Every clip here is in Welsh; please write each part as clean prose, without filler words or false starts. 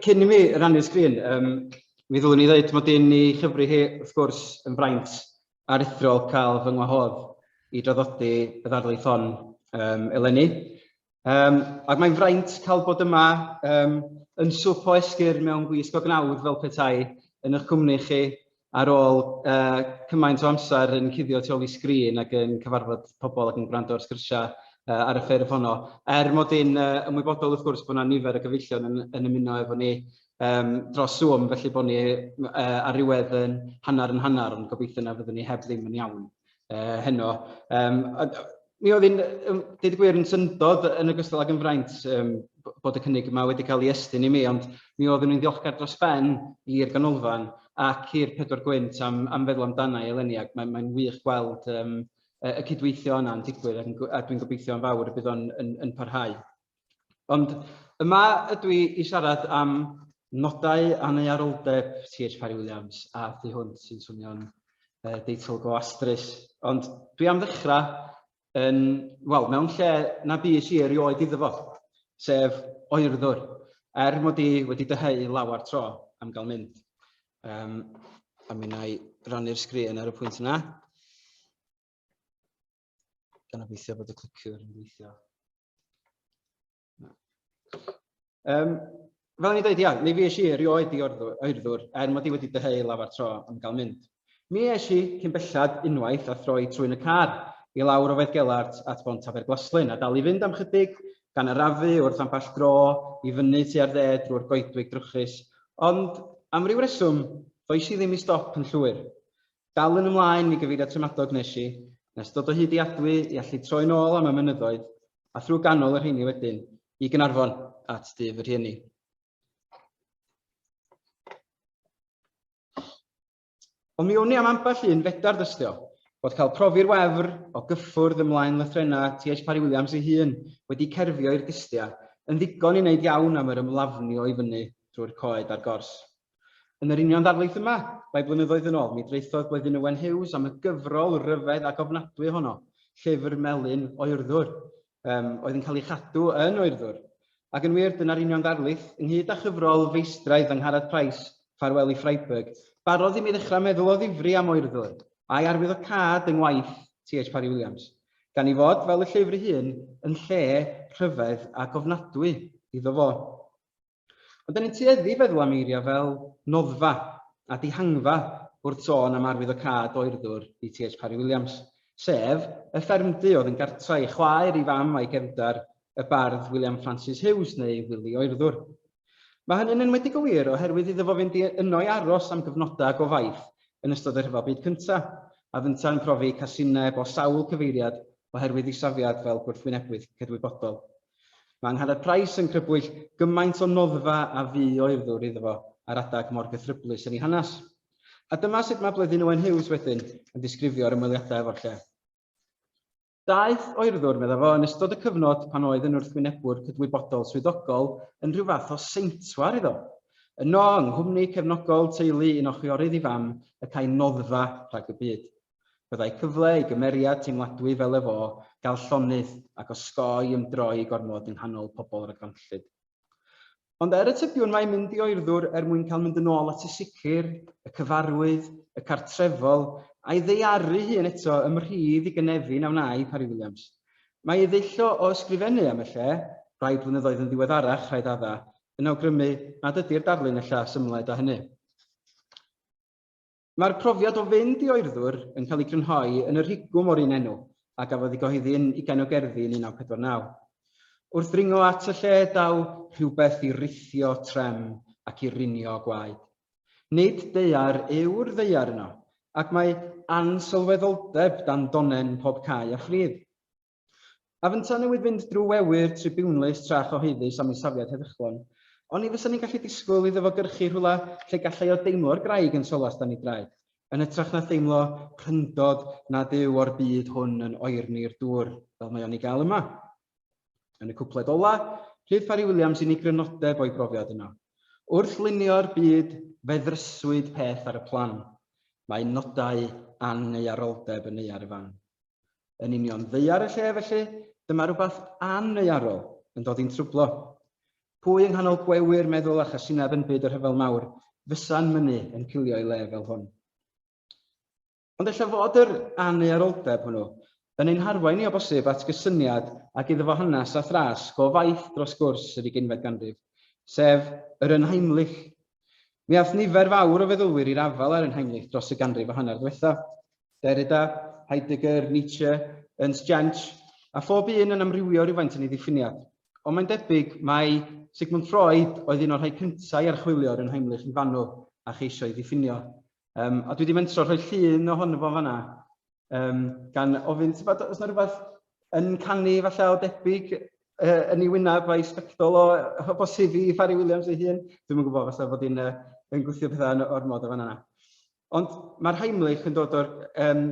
cyn I mi rannu'r sgrin, mi ddylwn ni ddweud mod i'n ei chyfri hi, wrth gwrs, yn braint aruthrol cael fy ngwahodd I draddodi y ddarlith hon eleni. Ac mae'n fraint cael bod yma yn swp o esgyrn mewn gwisg o gnawd fel petai yn eich cwmni chi ar ôl cymaint o amser yn cuddio tu ôl I sgrin ac yn cyfarfod pobl ac yn gwrando ar sgyrsiau ar y ffurf honno. Mod i'n ymwybodol wrth gwrs bod yna nifer o gyfeillion yn ymuno efo ni dros Zoom, felly bod ni ar riwedd yn hanner, ond gobeithio na fyddwn ni heb ddim yn iawn heno. Mi oedd hi'n, dweud y gwir, yn syndod yn ogystal ag yn fraint bod y cynnig yma wedi cael ei estyn I mi, ond mi oeddwn ni'n ddiolchgar dros ben i'r ganolfan ac i'r Pedwar Gwynt am feddwl amdana I eleni, ac mae'n wych gweld y cydweithio yna'n digwydd, a dwi'n gobeithio yn fawr y bydd o'n yn parhau. Ond yma ydw I siarad am Nodau Annaearoldeb Parry-Williams a hwnt sy'n swnio'n deitl go astrus. Ond dwi am ddechrau mewn lle na bys I erioed iddo fo, sef oerddwr, mod I wedi dyheu lawar tro am gael mynd. A mi wna I rannu'r sgrin ar y pwynt yna. Gan obeithio bod y cliciwr yn gweithio. Fel ni dweud, mi fes I erioed I oerddwr, mod I wedi dyheu lawar tro am gael mynd. Mi es I cyn bellad unwaith a throi trwy'n y car I lawr o Feddgelart at Bont Aberglaslyn a dal I fynd am chydig gan arafu wrth amball dro I fyny tua'r dde drwy'r goedwig drwchus, ond am ryw reswm, does I ddim I stop yn Llŷr. Dal yn ymlaen I gyfeiriad tremadog nes I, nes dod o hyd I adwy I allu troi nôl am y mynyddoedd, a thrwy ganol yr rheini wedyn, I Gaernarfon at dyf yr rhieni. Ond mi o'n I am ambell un fedar dystio, bod cael profi'r wefr o gyffwrdd ymlaen lythrena Parry-Williams ei hun wedi cerfio i'r gystia yn ddigon I wneud iawn am yr ymlafnio I fyny drwy'r coed a'r gors. Yn yr union ddarlith yma, bai blynyddoedd yn ôl, mi dreithodd Bleddyn Owen Hughes am y gyfrol ryfedd ac ofnadwy honno, llyfr melyn oerddwr, oedd yn cael ei chadw yn oerddwr. Ac yn wir, dyna'r union ddarlith, ynghyd â chyfrol feistraidd Angharad Price, Ffarwel I Freiburg, barodd I mi ddechrau meddwl o ddifri am oerddwr, a'i arwyddocâd yng ngwaith Parry-Williams, gan I fod fel y llyfr ei hun yn lle rhyfedd ac ofnadwy iddo fo. Ond da ni'n tueddu feddwl am eiriau fel noddfa a dihangfa wrth sôn am arwyddocâd oerddwr I Parry-Williams, sef y ffermdy oedd yn gartra I chwaer I fam a'i gefndar y bardd William Francis Hughes neu Willie Oerddwr. Mae hynny'n enwedig o wir oherwydd iddo fo fynd yno I aros am gyfnodau o faith yn ystod y Rhyfel Byd Cyntaf, a fynta'n profi casineb o sawl cyfeiriad oherwydd ei safiad fel gwrthwynebydd cydwybodol. Mae Angharad Price yn crybwyll gymaint o noddfa a fu oerddwr iddo fo ar adag mor gythryblus yn ei hanes. A dyma sut mae Bleddyn Owen Hughes wedyn yn disgrifio'r ymweliadau efo'r lle. Daeth oerddwr, medda fo, yn ystod y cyfnod pan oedd yn wrthwynebwr cydwybodol swyddogol yn rhyw fath o seintwar iddo. Yno, yng nghwmni cefnogol teulu un o chwiorydd I fam y cael noddfa rhag y byd. Byddai cyfle I gymeriad teimladwy fel efo gael llonydd ac osgoi ymdroi gormod yng nghanol pobl yr aganllyd. Ond y tybiwn mae'n mynd I oerddwr mwyn cael mynd yn ôl at y sicr, y cyfarwydd, y cartrefol, a'i ddeiaru hun eto ymrhydd I gynefin a wna'i Parry-Williams. Mae ei ddeillo o ysgrifennu am y lle, rai blynyddoedd yn ddiweddarach rhaid adda, yn awgrymu nad ydy'r darlun y lla symled â hynny. Mae'r profiad o fynd I oerddwr yn cael ei grynhoi yn yr higwm o'r un enw, a gafodd ei gyhoeddi yn 20 o gerddi yn 1949. Wrth ringo at y lle daw rhywbeth I rithio trem ac I rinio gwaed. Nid deiar yw'r ddeiar yno, ac mae ansylweddoldeb dan donen pob cae a phrydd. A fynta newid fynd drwy wewyr tribiwnlys tra chyhoeddus am ei safiad heddychlon, ond ni fysa ni'n gallu disgwyl iddo fo gyrchu rhywle lle gallai o deimlo'r graig yn solas dan ei draed, yn ytrach na deimlo pryndod nad yw o'r byd hwn yn oerni'r dŵr, fel mae o'n ei gael yma. Yn y cwpled ola, rhydd Parry-Williams I ni grynodeb o'i brofiad yno. Wrth lunio'r byd, feddryswyd peth ar y plan. Mae Nodau Annaearoldeb yn euar y fan. Yn union ddeiar y lle felly, dyma rhywbeth aneuarol yn dod i'n trwblo. Pwy yng nghanol gwewyr meddwl a chasineb yn byd yr hyfel mawr, fysa'n mynnu yn cilio i le fel hwn. Ond ella fod yr Annaearoldeb hwnnw yn ein harwain ni o bosib at gysyniad ac iddo fo hanes a thras go faith dros gwrs yr 20fed ganrif, sef yr Ynheimlich. Mi aeth nifer fawr o feddylwyr i'r afal ar Ynheimlich dros y ganrif a hanner diwetha. Derrida, Heidegger, Nietzsche, Ernst Jentsch, a phob un yn amrywio rhywfaint yn ei ddiffiniad. Ond mae'n debyg mai Sigmund Freud oedd un o'r rhai cyntaf i archwilio'r Ynheimlich yn fanwl a cheisio ei ddiffinio. A dwi wedi mentro rhoi llun ohono fo fanna, gan ofyn, oes yna rhywbeth yn canu falle o debyg yn ei wyneb a'i sbectol o bosib i Parry-Williams ei hun. Dwi'n yn gwybod falle bod hi'n gwythio pethau o'r mod o fanna. Ond mae'r Heimlich yn dod o'r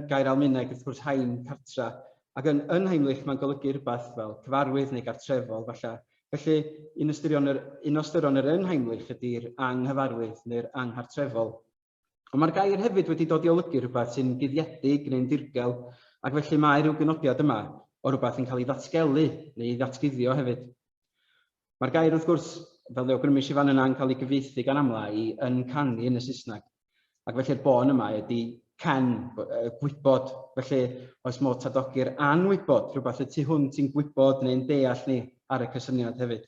gair Almaeneg, wrth gwrs haim, cartra, ac yn Heimlich mae'n golygu rhywbeth fel cyfarwydd neu gartrefol falle. Felly, un o ystyron yr Ynheimlich ydy'r anghyfarwydd neu'r anghartrefol. Ond mae'r gair hefyd wedi dod i olygu rhywbeth sy'n guddiedig neu'n dirgel, ac felly mae rhyw gynodiad yma o rhywbeth yn cael ei ddatgelu neu ddatguddio hefyd. Mae'r gair wrth gwrs, fel ddewch grymus i fan yna'n cael ei gyfieithu gan amla i yncanu yn y Saesneg. Ac felly'r bon yma ydy can, gwybod, felly oes modd tadogi'r anwybod, rhywbeth y tu hwnt i'n gwybod neu'n deall ni ar y cysyniad hefyd.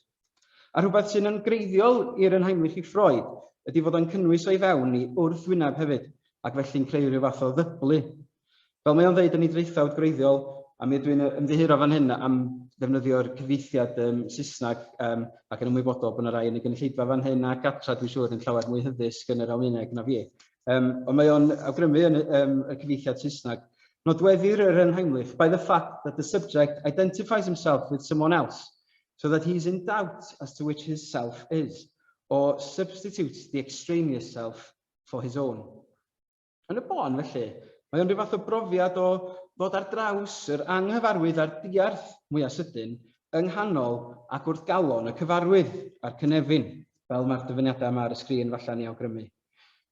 A rhywbeth sy'n yn greiddiol i'r Ynheimlich i Freud ydy fod o'n cynnwys o'i fewn i wrthwyneb hefyd, ac felly'n creu rhyw fath o ddyblu. Fel mae o'n dweud yn ei ddraethawd greiddiol, a mi dwi'n ymddihiro fan hyn am ddefnyddio'r cyfieithiad Saesneg ac yn ymwybodol bod yna rai yn y gynulleidfa fan hyn a gatra dwi'n siŵr yn llawer mwy hyddysg yn yr Almaeneg na fi. Ond mae o'n awgrymu yn y cyfieithiad Saesneg. Nodweddir yr Ynheimlich by the fact that the subject identifies himself with someone else, so that he is in doubt as to which his self is, or substitutes the extraneous self for his own. Yn y bon, felly, mae o'n rhyw fath o brofiad o ddod ar draws yr anghyfarwydd a'r diarth mwyaf sydyn yng nghanol ac wrth galon y cyfarwydd a'r cynefin, fel mae'r dyfyniadau yma ar y sgrin falle ni awgrymu.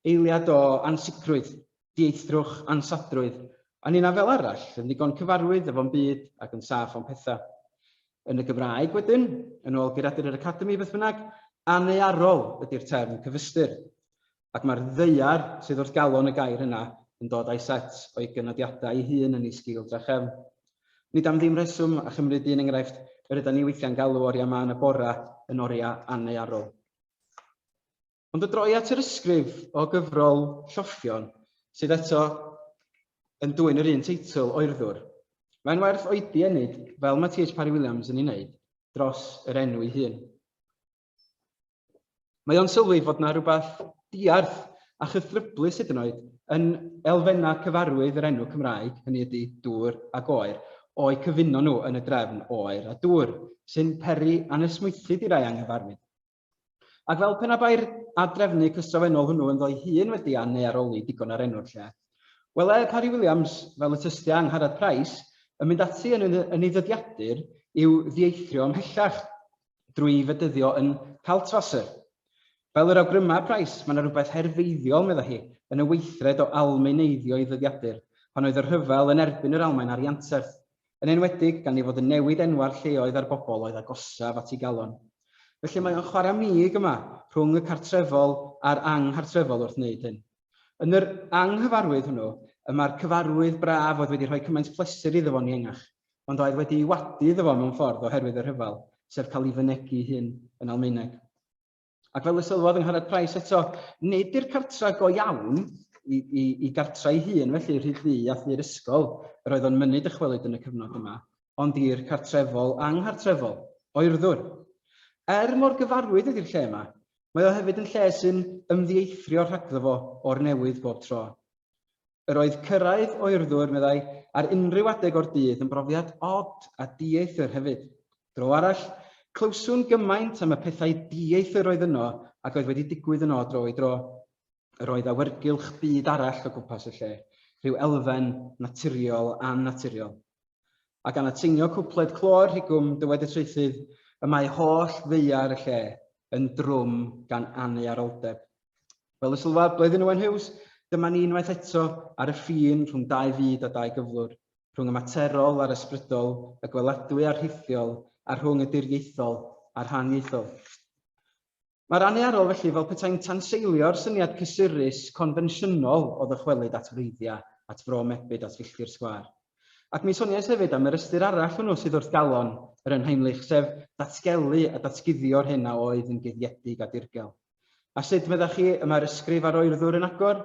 Eiliad o ansicrwydd, dieithrwch, ansadrwydd, a nina fel arall yn ddigon cyfarwydd efo'n byd ac yn saff o'n pethau. Yn y Gymraeg wedyn, yn ôl Geiriadur yr Academi beth bynnag, annearol ydy'r term cyfystyr, ac mae'r ddeiar sydd wrth galon y gair yna yn dod â'i set o'i gynodiadau ei hun yn ei sgil drachefn. Nid am ddim reswm a chymryd un enghraifft yr ydym ni weithiau'n galw oria yma yn y bora yn oria annearol. Ond y droi at yr ysgrif o gyfrol Lloffion, sydd eto yn dwyn yr un teitl oerddwr, mae'n werth oedi enid fel mae T.H. Parry-Williams yn ei wneud dros yr enw ei hun. Mae o'n sylwi fod yna rhywbeth diarth a chythryblus hyd yn oed yn elfennau cyfarwydd yr enw Cymraeg, hynny ydy dŵr ac oer, o'i cyfuno nhw yn y drefn oer a dŵr, sy'n peri anesmwythu i rai anghyfarwydd. Ac fel pen a bair adrefnu cystrawennol hwnnw yn ddoi hun wedi annearoli digon ar enw'r lle, wele Parry-Williams fel y tystia Angharad Price yn mynd ati yn ei ddyddiadur i'w ddieithrio ymhellach drwy fedyddio yn Kaltwasser. Fel yr awgryma Price, mae yna rhywbeth herfeiddiol, medda hi, yn y weithred o almaeneiddio ei ddyddiadur, pan oedd yr rhyfel yn erbyn yr Almaen ar Ianterth, yn enwedig gan ei fod yn newid enwar lleoedd ar bobl oedd agosaf at ei galon. Felly mae o'n chwarae mig yma rhwng y cartrefol a'r anghartrefol wrth wneud hyn. Yn yr anghyfarwydd hwnnw, mae'r cyfarwydd braf oedd wedi rhoi cymaint pleser iddo fo'n iengach, ond oedd wedi ei wadu iddo fo mewn ffordd oherwydd y rhyfel, sef cael ei fynegu hun yn Almaeneg. Ac fel y sylwodd yng Ngharad Price eto, nid yw'r cartra go iawn i gartra ei hun, felly Rhyd Ddu a Llŷr Ysgol, yr oedd o'n mynnu dychwelyd yn y cyfnod yma, ond i'r cartrefol anghartrefol, oerddwr. Mor gyfarwydd ydy'r lle yma, mae o hefyd yn lle sy'n ymddieithrio rhagddo fo o'r newydd bob tro. Yr oedd cyrraedd oerddwr, meddai, ar unrhyw adeg o'r dydd yn brofiad od a dieithr hefyd. Dro arall, clywswn gymaint am y pethau dieithr oedd yno ac oedd wedi digwydd yno dro i dro. Yr oedd awyrgylch byd arall o gwmpas y lle, rhyw elfen naturiol a naturiol. Ac gan atingio cwpled clor rhigwm dywed y traethydd, y mae holl ddeiar y lle yn drwm gan Annaearoldeb. Fel y sylwad blwyddyn Owen Hughes, dyma ni unwaith eto ar y ffin rhwng dau fyd a dau gyflwr, rhwng y materol a'r ysbrydol, y gweledwy a'r rhithiol, a rhwng y diriaethol a'r haniaethol. Mae'r annearol felly fel petai'n tanseilio'r syniad cysurus confensiynol o ddychwelyd at wreiddiau, at fro mebyd at filltir sgwâr. Ac mi soniais hefyd am yr ystyr arall hwnnw sydd wrth galon yr ynheimlich, sef datgelu a datguddio'r hyn a oedd yn guddiedig a dirgel. A sut meddach chi y mae'r ysgrif ar oerddwr yn agor?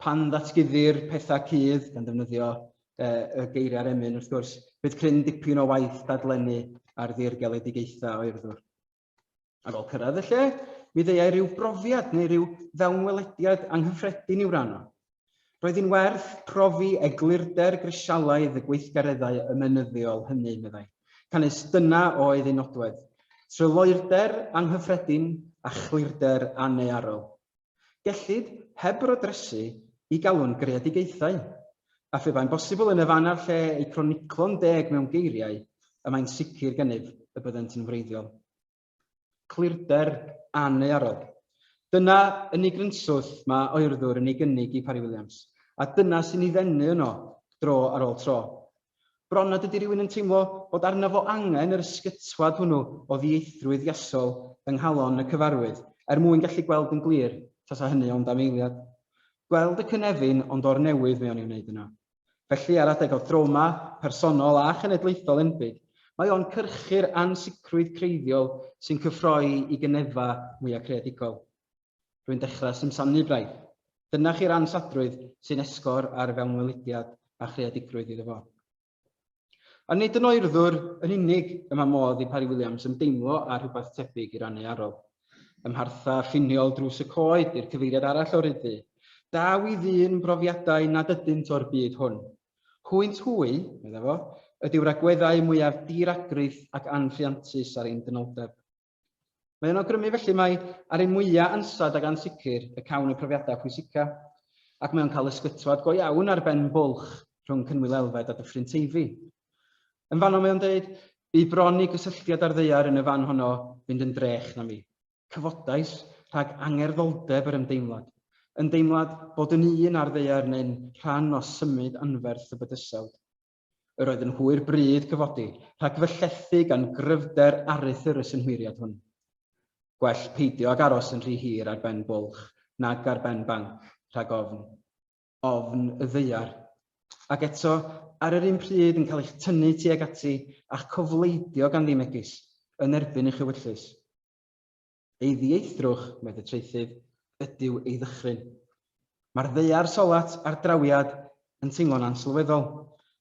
Pan ddatguddir pethau cudd, gan ddefnyddio y geiriau'r emyn wrth gwrs, bydd cryn dipyn o waith dadlennu ar ddirgeledigaethau oerddwr. Ar ôl cyrraedd y lle, mi ddeuai rhyw brofiad neu rhyw fewnwelediad anghyffredin i'w ranno. Roedd hi'n werth profi eglurder grisialaidd y gweithgareddau ymynyddiol hynny, meddai. Canys dyna oedd ei nodwedd. Tryloerder anghyffredin a chlurder annearol. Gellid heb rodresu i galw'n greadigaethau. A phe mae'n bosibl yn y fan ar lle ei croniclo'n deg mewn geiriau, y mae'n sicr gennyf y byddent yn wreiddiol. Clurder annearol. Dyna unig rynswth mae oerddwr yn ei gynnig i Parry-Williams. A dyna sy'n ei ddenu yno dro ar ôl tro. Bron nad ydy rhywun yn teimlo bod arno fo angen yr ysgytwad hwnnw o ddieithrwydd iasol yng nghalon y cyfarwydd, mwyn gallu gweld yn glir, tasa hynny ond am eiliad. Gweld y cynefin ond o'r newydd mewn i'w wneud yno. Felly ar adeg o ddrama, personol a chenedlaethol enbyd, mae o'n cyrchu'r ansicrwydd creiddiol sy'n cyffroi i gynefa mwyaf creadigol. Rwy'n dechrau symsanu braidd. Dyna chi'r ansadrwydd sy'n esgor ar fewnwelediad a chreadigrwydd iddo fo. A nid yn oerddwr yn unig yma modd i Parry-Williams ymdeimlo ar rhywbeth tebyg i'r annearol. Ymhartha ffiniol drws y coed i'r cyfeiriad arall o ryddu. Daw i ddyn brofiadau nad ydynt o'r byd hwn. Hwynt hwy, medda fo, ydy'r agweddau mwyaf diragrydd ac anffriantus ar ein dynoldeb. Mae yn awgrymu felly mai ar ein mwyaf ansad ac ansicr y cawn y profiadau pwysica, ac mae o'n cael ysgytwad go iawn ar ben bwlch rhwng Cynwyl Elfed a Dyffryn Teifi. Yn fanno mae o'n dweud, bu bron i gysylltiad ar ddeiar yn y fan honno fynd yn drech na mi. Cyfodais rhag angerddordeb yr ymdeimlad. Yn deimlad bod yn un ar ddeiar neu'n rhan o symud anferth y bydysawd. Yr oedd yn hwyr bryd cyfodi, rhag fyllethu gan gryfder Arthur y synhwyriad hwn. Gwell peidio ag aros yn rhy hir ar ben bwlch, nag ar ben banc, rhag ofn. Ofn y ddeiar. Ac eto, ar yr un pryd yn cael eich tynnu tuag ati a'ch cofleidio gan ddimegis, yn erbyn eich ewyllus. Ei ddieithrwch, medde traethydd, ydyw ei ddychryn. Mae'r ddeiar solat a'r drawiad yn teimlo'n ansylweddol.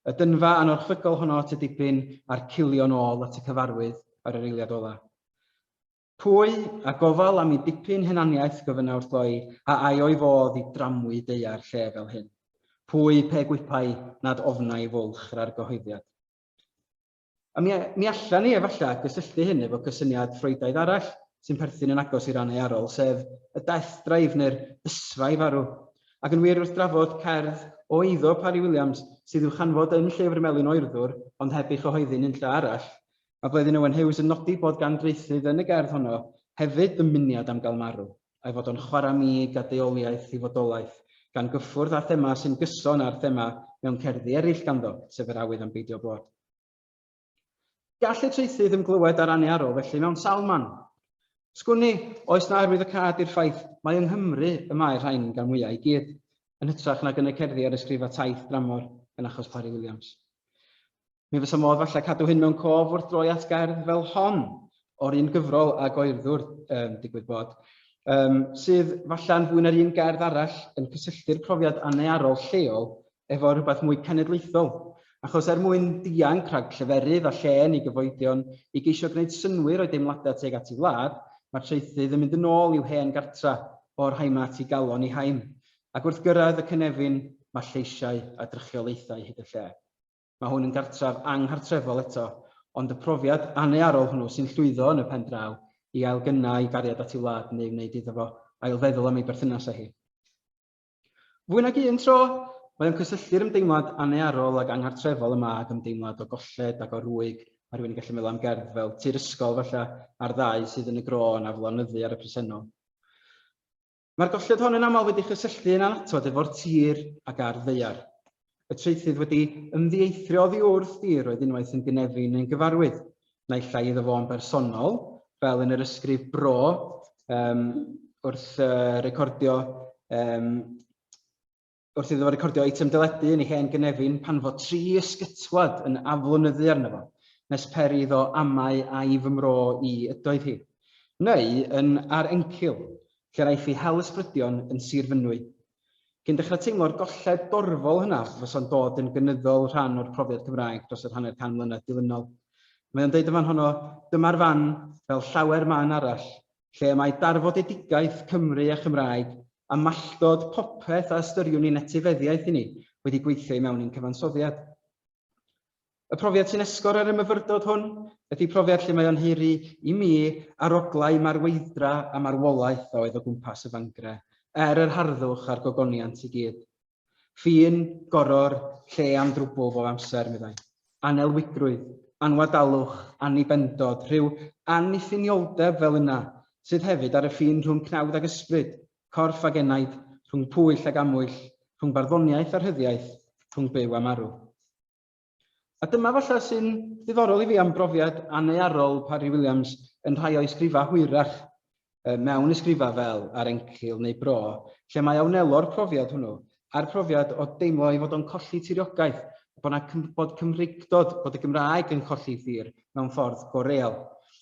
Y dynfa anorchfygol honno at y dipyn a'r cilio nôl at y cyfarwydd ar yr eiliad ola. Pwy a gofal am ei dipyn hunaniaeth gyfyna wrth gloi a ai o'i fodd i dramwy deiar lle fel hyn. Pwy pe gwipau nad ofnau fwlch yr argyhoeddiad. A mi allan ni efallai gysylltu hyn efo cysyniad Ffrwydaidd arall sy'n perthyn yn agos i'r annearol, sef y death drive neu'r ysfai farw. Ac yn wir wrth drafod cerdd o eiddo Parry-Williams sydd i'w chanfod yn llyfr Melyn Oerddwr, ond heb ei chyhoeddi'n unlla arall. Mae Bleddyn Owen Hughes yn nodi bod gan draethydd yn y gerdd honno hefyd dymuniad am gael marw, a'i fod o'n chwaramig a deoliaeth i fodolaeth, gan gyffwrdd a thema sy'n gyson ar thema mewn cerddi eraill ganddo, sef yr awydd am beidio bod. Gall y traethydd ymglywed ar annearol felly mewn salman. Sgwni, oes na arwydd y cad i'r ffaith mae yng Nghymru y mae'r rhain gan mwyaf i gyd, yn hytrach nag yn y cerddi ar ysgrifa taith dramor yn achos Parry-Williams. Mi fysa modd falle cadw hyn mewn cof wrth droi at gerdd fel hon, o'r un gyfrol ag oerddwr, digwydd bod, sydd falle'n fwy na'r un gerdd arall yn cysylltu'r profiad annearol lleol efo rhywbeth mwy cenedlaethol, achos mwyn dianc rhag lleferydd a llen i gyfoedion i geisio gwneud synwyr o'i deimladau tuag at ei wlad, mae'r traethydd yn mynd yn ôl i'w hen gartra o'r haima at ei galon i haim, ac wrth gyrraedd y cynefin mae lleisiau a drychiolaethau hyd y lle. Mae hwn yn gartraf anghartrefol eto, ond y profiad annearol hwnnw sy'n llwyddo yn y pen draw i ailgynna i gariad at ei wlad neu wneud iddo fo ailfeddwl am ei berthynas â hi. Fwy nag un tro, mae o'n cysylltu'r ymdeimlad annearol ag anghartrefol yma ag ymdeimlad o golled ag o rwyg, a rhywun yn gallu meddwl am gerdd fel tir ysgol falle ar ddau sydd yn y gron a flonyddu ar y presennol. Mae'r golled hon yn aml wedi chysylltu yn anatod efo'r tir ag ar ddeiar. Y traethydd wedi ymddieithrio oddi wrth dir oedd unwaith yn gynefin yn gyfarwydd, naill ai iddo fo yn bersonol, fel yn yr ysgrif bro, wrth iddo recordio eitem dyledu yn ei hen gynefin pan fod 3 ysgytwad yn aflonyddu arno fo, nes peri iddo amau a'i fy mro i ydoedd hi. Neu yn ar encil, lle raiff ei hel ysbrydion yn Sir Fynwy. Cyn dechrau teimlo'r golled dorfol hynna fysa'n dod yn gynyddol rhan o'r profiad Cymraeg dros yr hanner can mlynedd dilynol. Mae o'n deud y fan honno, dyma'r fan fel llawer man arall, lle mae darfodedigaeth Cymru a Chymraeg a malltod popeth a ystyriwn i'n etifeddiaeth i ni wedi gweithio i mewn i'n cyfansoddiad. Y profiad sy'n esgor ar y myfyrdod hwn ydy profiad lle mae o'n hiri i mi aroglau marweithra a marwolaeth oedd o gwmpas y fangre, yr harddwch a'r gogoniant i gyd. Ffin, goror, lle am drwbl bob amser, meddai. Anelwigrwydd, anwadalwch, annibendod, rhyw anniffynioldeb fel yna, sydd hefyd ar y ffin rhwng cnawd ag ysbryd, corff ag enaid, rhwng pwyll ag amwyll, rhwng barddoniaeth a rhyddiaeth, rhwng byw a marw. A dyma falle sy'n ddiddorol i fi am brofiad annearol Parry-Williams yn rhai o'i sgrifa hwyrach mewn ysgrifa fel ar encil neu bro, lle mae awnelo'r profiad hwnnw a'r profiad o deimlo i fod o'n colli tiriogaeth, bod Cymreigdod, bod y Gymraeg yn colli thir mewn ffordd goreal.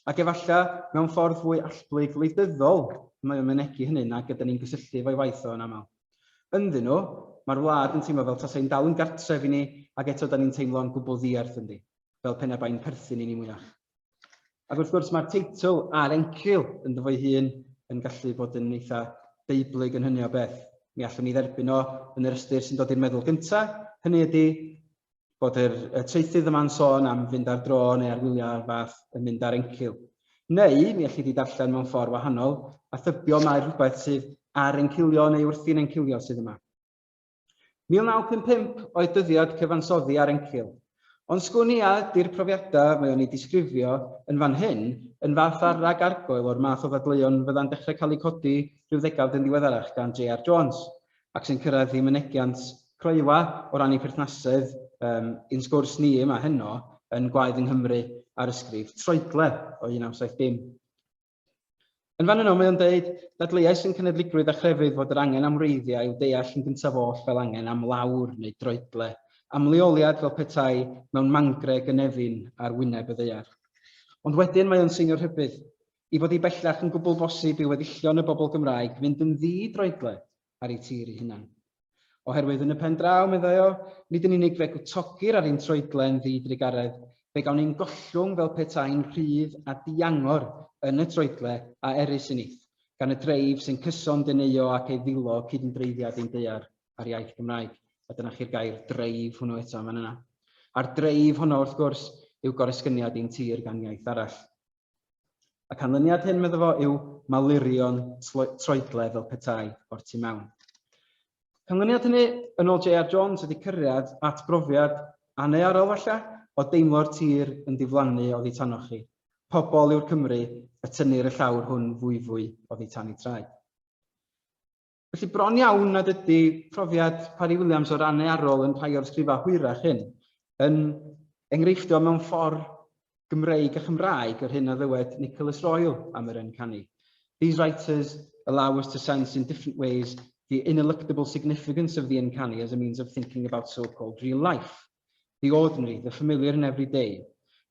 Ac efallai mewn ffordd fwy allblyg gwleidyddol mae o'n mynegu hynny na gyda ni'n gysylltu fo'i waith o'n aml. Ynddyn nhw, mae'r wlad yn teimlo fel tasau'n dal yn gartref i ni ac eto da ni'n teimlo'n gwbl ddiarth yndi, fel pen a bain perthyn i ni mwyach. Ac wrth gwrs mae'r teitl ar encil yn dyfo'i hun yn gallu bod yn eitha deiblyg yn hynny o beth. Mi allwn ni dderbyn o yn yr ystyr sy'n dod i'r meddwl gyntaf, hynny ydy bod y traethydd yma'n sôn am fynd ar dro neu ar wyliau ar fath yn mynd ar encil. Neu, mi allai di darllen mewn ffordd wahanol, a thybio mae rhywbeth sydd ar encilio neu wrthi'n encilio sydd yma. 1955 oedd dyddiad cyfansoddi ar encil, ond sgwnia di'r profiadau mae o'n ei disgrifio yn fan hyn yn fath arag argoel o'r math o ddadleuon fydda'n dechrau cael eu codi rhyw ddegawd yn ddiweddarach gan J.R. Jones, ac sy'n cyrraedd i mynegiant croewa o ran ei perthnasedd un sgwrs ni yma heno yn gwaedd yng Nghymru ar ysgrif Troedle o 1970. Yn fan yno mae o'n deud, dadleuais yn cenedligrwydd a chrefydd fod yr angen am wreiddiau i'w deall yn gyntaf oll fel angen am lawr neu droedle, am leoliad fel petai mewn mangre gynefin ar wyneb y ddaear. Ond wedyn mae o'n seinio'r rhybydd, i fod i bellach yn gwbl bosib i weddillion y bobl Gymraeg fynd yn ddi-droedle ar ei tir ei hunan. Oherwydd yn y pen draw, meddai o, nid yn unig fe gwtogi'r ar ein troedle yn ddidrigaredd, fe gawn ni'n gollwng fel petai'n rhydd a diangor yn y troedle a erys yn eith, gan y dreif sy'n cyson dyneo ac ei ddilo cyd-ymdreiddiad ein daear ar iaith Gymraeg. A dyna chi'r gair dreif hwnnw eto fan yna. A'r dreif hwnnw wrth gwrs yw goresgyniad ein tir gan iaith arall. A canlyniad hyn medda fo yw malurion troedle fel petai o'r tu mewn. Canlyniad hynny yn ôl J.R. Jones ydy cyrraedd at brofiad annearol falle o deimlo'r tir yn diflannu oddi tannoch chi. Pobol yw'r Cymru a tynnu'r y llawr hwn fwy oddi tan i traed. Felly bron iawn nad ydy profiad Parry-Williams o'r annearol yn rhai o'r sgrifa hwyrach hyn yn enghreiffdio mewn ffordd Gymreig a Chymraeg yr hyn a ddywed Nicholas Royal am yr encanu. These writers allow us to sense in different ways the ineluctable significance of the encanu as a means of thinking about so-called real life, the ordinary, the familiar and everyday,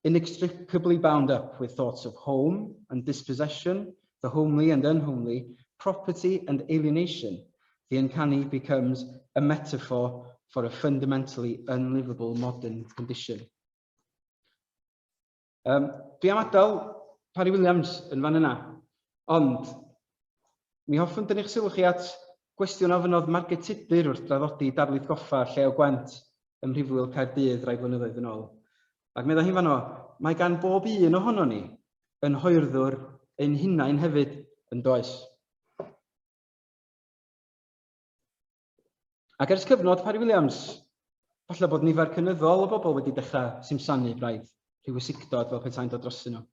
inextricably bound up with thoughts of home and dispossession, the homely and unhomely, property and alienation. The uncanny becomes a metaphor for a fundamentally unlivable modern condition. Dwi am adael Parry-Williams yn fan yna, ond mi hoffwn dynnu'ch sylw chi at gwestiwn ofynodd margetudur wrth draddodi Darlith Goffa Llŷr Gwent ym Mhrifwyl Caerdydd rai blynyddoedd yn ôl. Ac meddai hi fan o, mae gan bob un ohono ni yn hoerddwr ein hunain hefyd yn does. Ac ers cyfnod Parry-Williams, falle bod nifer cynyddol o bobl wedi dechrau simsanu braidd, rhyw ysigdod fel petai'n dod drosyn nhw.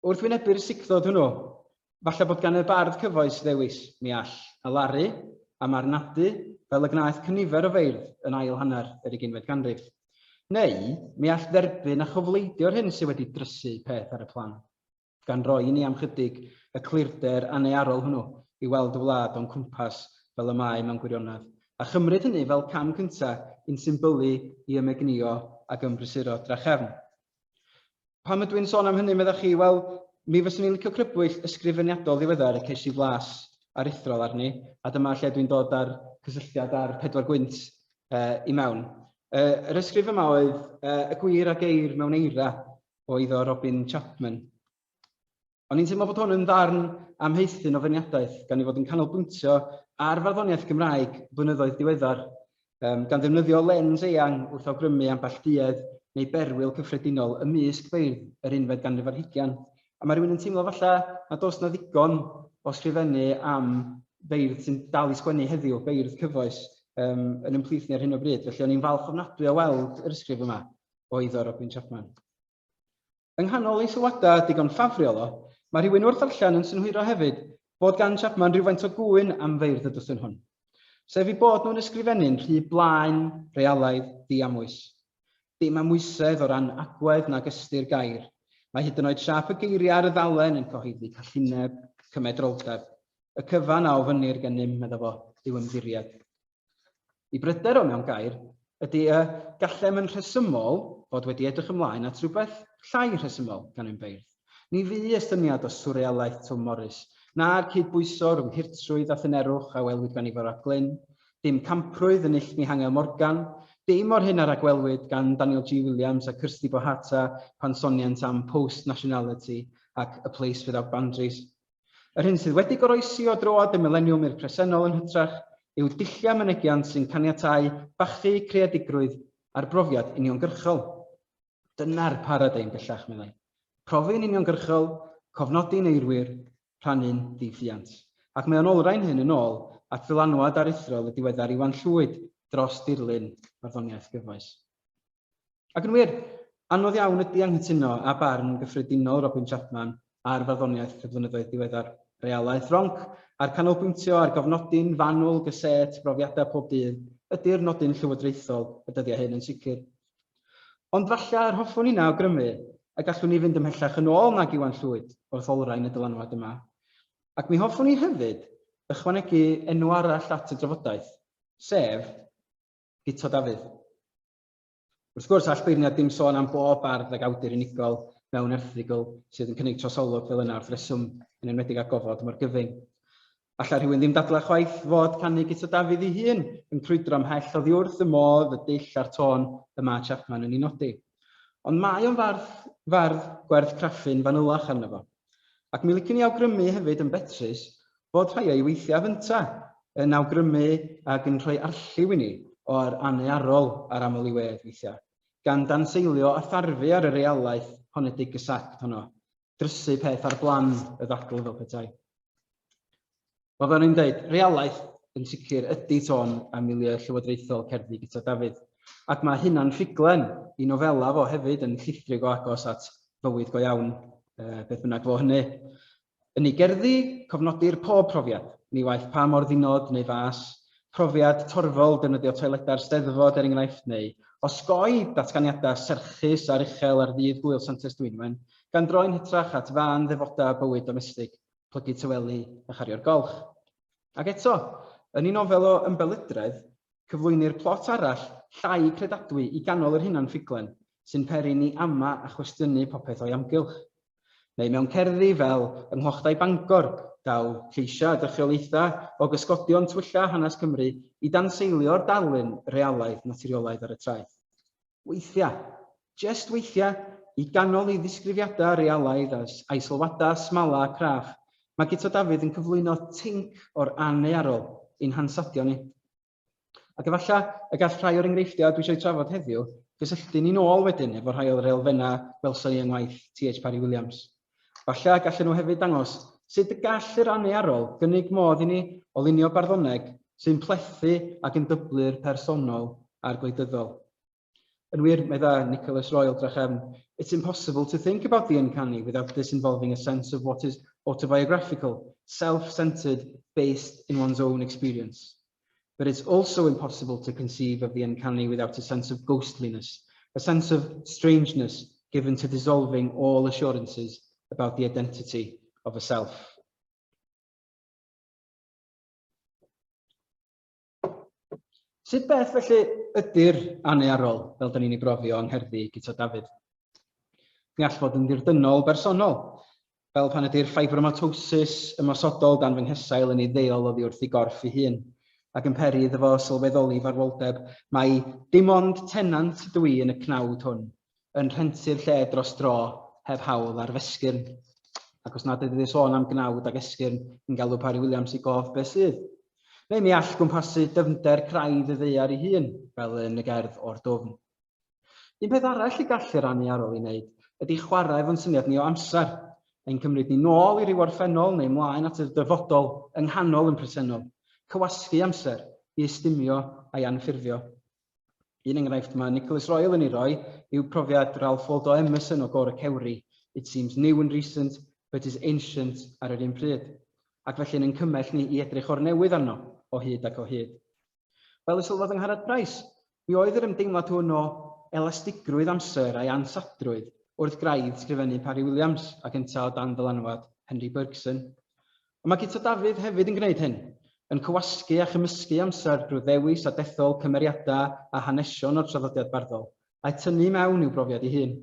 Wrth wynebu'r ysigdod hwnnw, falle bod gan y bardd cyfoes ddewis mi all alaru a marnadu fel y gnaeth cynifer o feirdd yn ail hanner yr 20th ganrif. Neu, mi all dderbyn a chofleidio'r hyn sydd wedi drysu peth ar y plan. gan roi i ni am chydig y clirder annearol hwnnw i weld y wlad o'n cwmpas fel y mae mewn gwirionedd, a chymryd hynny fel cam cyntaf i'n symbylu i ymegnio ac ymbrysuro drachefn. Pam ydw i'n sôn am hynny, meddach chi? Wel, mi fyswn i'n licio crybwyll ysgrifeniadol ddiweddar y ces i flas aruthrol arni, a dyma lle dwi'n dod ar cysylltiad ar Pedwar Gwynt i mewn. Yr ysgrif yma oedd y gwir a geir mewn eira o iddo Robin Chapman. O'n i'n teimlo bod hwn yn ddarn amheithyn o feirniadaeth gan ei fod yn canolbwyntio ar farddoniaeth Gymraeg blynyddoedd diweddar, gan ddefnyddio lens eang wrth awgrymu ambell duedd neu berwyl cyffredinol ymysg beirdd yr 11th ganrif ar 20. A mae rhywun yn teimlo falle nad oes na ddigon o sgrifennu am beirdd sy'n dal i sgwennu heddiw, beirdd cyfoes yn ymplith ni ar hyn o bryd. Felly o'n i'n falch ofnadwy o weld yr ysgrif yma o iddo Robin Chapman. Yng nghanol ei sylwadau digon ffafriol o, mae rhywun wrth allan yn synhwyro hefyd bod gan Chapman rhywfaint o gwyn am feirdd y dwthyn hwn. Sef ei bod nhw'n ysgrifennu'n rhy blaen realaidd diamwys. Dim amwysedd o ran agwedd nag ystyr gair. Mae hyd yn oed siap y geiriau ar y ddalen yn cyhoeddi callineb, cymedroldeb. Y cyfan a ofynnir gennym, medda fo, yw ymddiried. I bryder o mewn gair, ydy y gallem yn rhesymol fod wedi edrych ymlaen at rhywbeth llai rhesymol gan ein beirdd. Ni fu estyniad o swrealaeth Tom Morris, na'r cydbwyso rhwng hirtrwydd a thynerwch a welwyd gan Ifar ap Glyn, dim camprwydd yn illt Mihangel Morgan, dim o'r hyn ar agwelwyd gan Daniel G. Williams a Kirsty Bohata pan soniant am post-nationality ac a place without boundaries. Yr hyn sydd wedi goroesi o droad y mileniwm i'r presennol yn hytrach yw dullia mynegiant sy'n caniatáu bachu creadigrwydd a'r brofiad uniongyrchol. Dyna'r paradigm bellach, meddai. Profi'n uniongyrchol, cofnodi'n eirwyr, rhannu'n ddiffiant. Ac mae o'n olrhain hyn yn ôl at ddylanwad aruthrol y diweddar Iwan Llwyd dros dirlun farddoniaeth gyfoes. Ac yn wir, anodd iawn ydy anghytuno a barn gyffredinol Robin Chapman ar farddoniaeth y blynyddoedd diweddar. Realaeth ronc a'r canolbwyntio ar gofnodi'n fanwl, gyset, brofiadau pob dydd ydy'r nodyn llywodraethol y dyddiau hyn yn sicr. Ond falle yr hoffwn ni awgrymu a gallwn ni fynd ymhellach yn ôl nag Iwan Llwyd wrth olrhain y dylanwad yma. Ac mi hoffwn ni hefyd ychwanegu enw arall at y drafodaeth, sef Guto Dafydd. Wrth gwrs, all beirniad dim sôn am bob ardd ag awdur unigol mewn erthigol sydd yn cynnig trosolwg fel yna wrth reswm yn enwedig ag gofod mor gyfyng. Alla rhywun ddim dadla chwaith fod canu Guto Dafydd ei hun yn crwydro ymhell oddi wrth y modd y dull a'r tôn y mae Chapman yn ei nodi. Ond mae o'n fardd gwerth craffu'n fanylach arno fo. Ac mi licen i awgrymu hefyd yn betrus bod rhai o'i weithiau fynta yn awgrymu ac yn rhoi arlliw i ni o'r annearol ar aml i wedd weithiau, gan danseilio a tharfu ar y realaeth honedig gysact honno, drysu peth ar blan y ddadl fel petai. Fel o'n i'n dweud, realaeth yn sicr ydy tôn am miliau llywodraethol cerddi Guto Dafydd, ac mae hynna'n ffuglen i nofela fo hefyd yn llithrig o agos at fywyd go iawn, beth bynnag fo hynny. Yn ei gerddi, cofnodir pob profiad, ni waith pa mor ddinod neu fas, profiad torfol defnyddio toiledau'r Steddfod er enghraifft neu osgoi datganiadau serchus ar uchel ar ddydd gwyl Santes Dwynwen, gan droi'n hytrach at fan ddefodau bywyd domestig, plygu tywelu a chario'r golch. Ac eto, yn ei nofel o Ymbalydredd, cyflwynir plot arall llai credadwy i ganol yr hunan ffuglen, sy'n peri ni ama a chwestiynu popeth o'i amgylch. Neu mewn cerddi fel Yng Nghlochdau Bangor, daw lleisia a drychiolaethau o gysgodion twylla hanes Cymru i danseilio'r dalwyn realaeth naturiolaidd ar y traeth. Weithiau, just weithiau, i ganol ei ddisgrifiadau realaidd a'i sylwadau smala a crach, mae Guto Dafydd yn cyflwyno tinc o'r annearol i'n hansaudio ni. Ac efallai y gall rhai o'r enghreifftiau dwi eisiau trafod heddiw, gysylltu ni'n ôl wedyn efo rhai o'r elfennau welson ni yng ngwaith T.H. Parry-Williams. Falle gallen nhw hefyd dangos sut y gall yr annearol gynnig modd i ni o lunio barddoneg sy'n plethu ac yn dyblu'r personol a'r gwleidyddol. Yn wir, medda Nicholas Royal drachefn, it's impossible to think about the uncanny without this involving a sense of what is autobiographical, self-centered, based in one's own experience. But it's also impossible to conceive of the uncanny without a sense of ghostliness, a sense of strangeness given to dissolving all assurances about the identity of a self. Sut beth felly ydy'r annearol, fel da ni'n ei brofio yng Nghaerdydd gyda Dafydd? Ni all fod yn ddirdynol bersonol, fel pan ydy'r fibromatosis ymosodol dan fy nghesail yn ei ddeol oddi wrth ei gorff ei hun, ac yn peri iddo fo sylweddoli farwoldeb mae dim ond tenant ydw i yn y cnawd hwn, yn rhentu'r lle dros dro heb hawl ar fesgyrn. Ac os nad ydy sôn am gnawd ag esgyrn yn galw Parry-Williams i gof beth sydd. Neu mi all gwmpasu dyfnder craidd y ddeiar ei hun, fel yn y gerdd o'r dwfn. Un peth arall i gallu'r annearol i wneud ydy chwarae efo'n syniad ni o amser, ein cymryd ni nôl i ryw orffennol neu mlaen at y dyfodol yng nghanol yn presennol, cywasgu amser i ystumio a'i anffurfio. Un enghraifft mae Nicholas Royal yn ei roi yw profiad Ralph Waldo Emerson o Gor y Cewri. It seems new and recent, but is ancient ar yr un pryd. Ac felly'n yn cymell ni i edrych o'r newydd arno, o hyd ac o hyd. Fel y sylwodd yng Ngharad Price, mi oedd yr ymdeimlad hwn o elastigrwydd amser a'i ansadrwydd wrth graidd sgrifennu Parry-Williams ac yntau o dan ddylanwad Henry Bergson. Ond mae gyda Dafydd hefyd yn gwneud hyn, yn cywasgu a chymysgu amser drwy ddewis a dethol cymeriadau a hanesion o'r traddodiad barddol, a'i tynnu mewn i'w brofiad ei hun.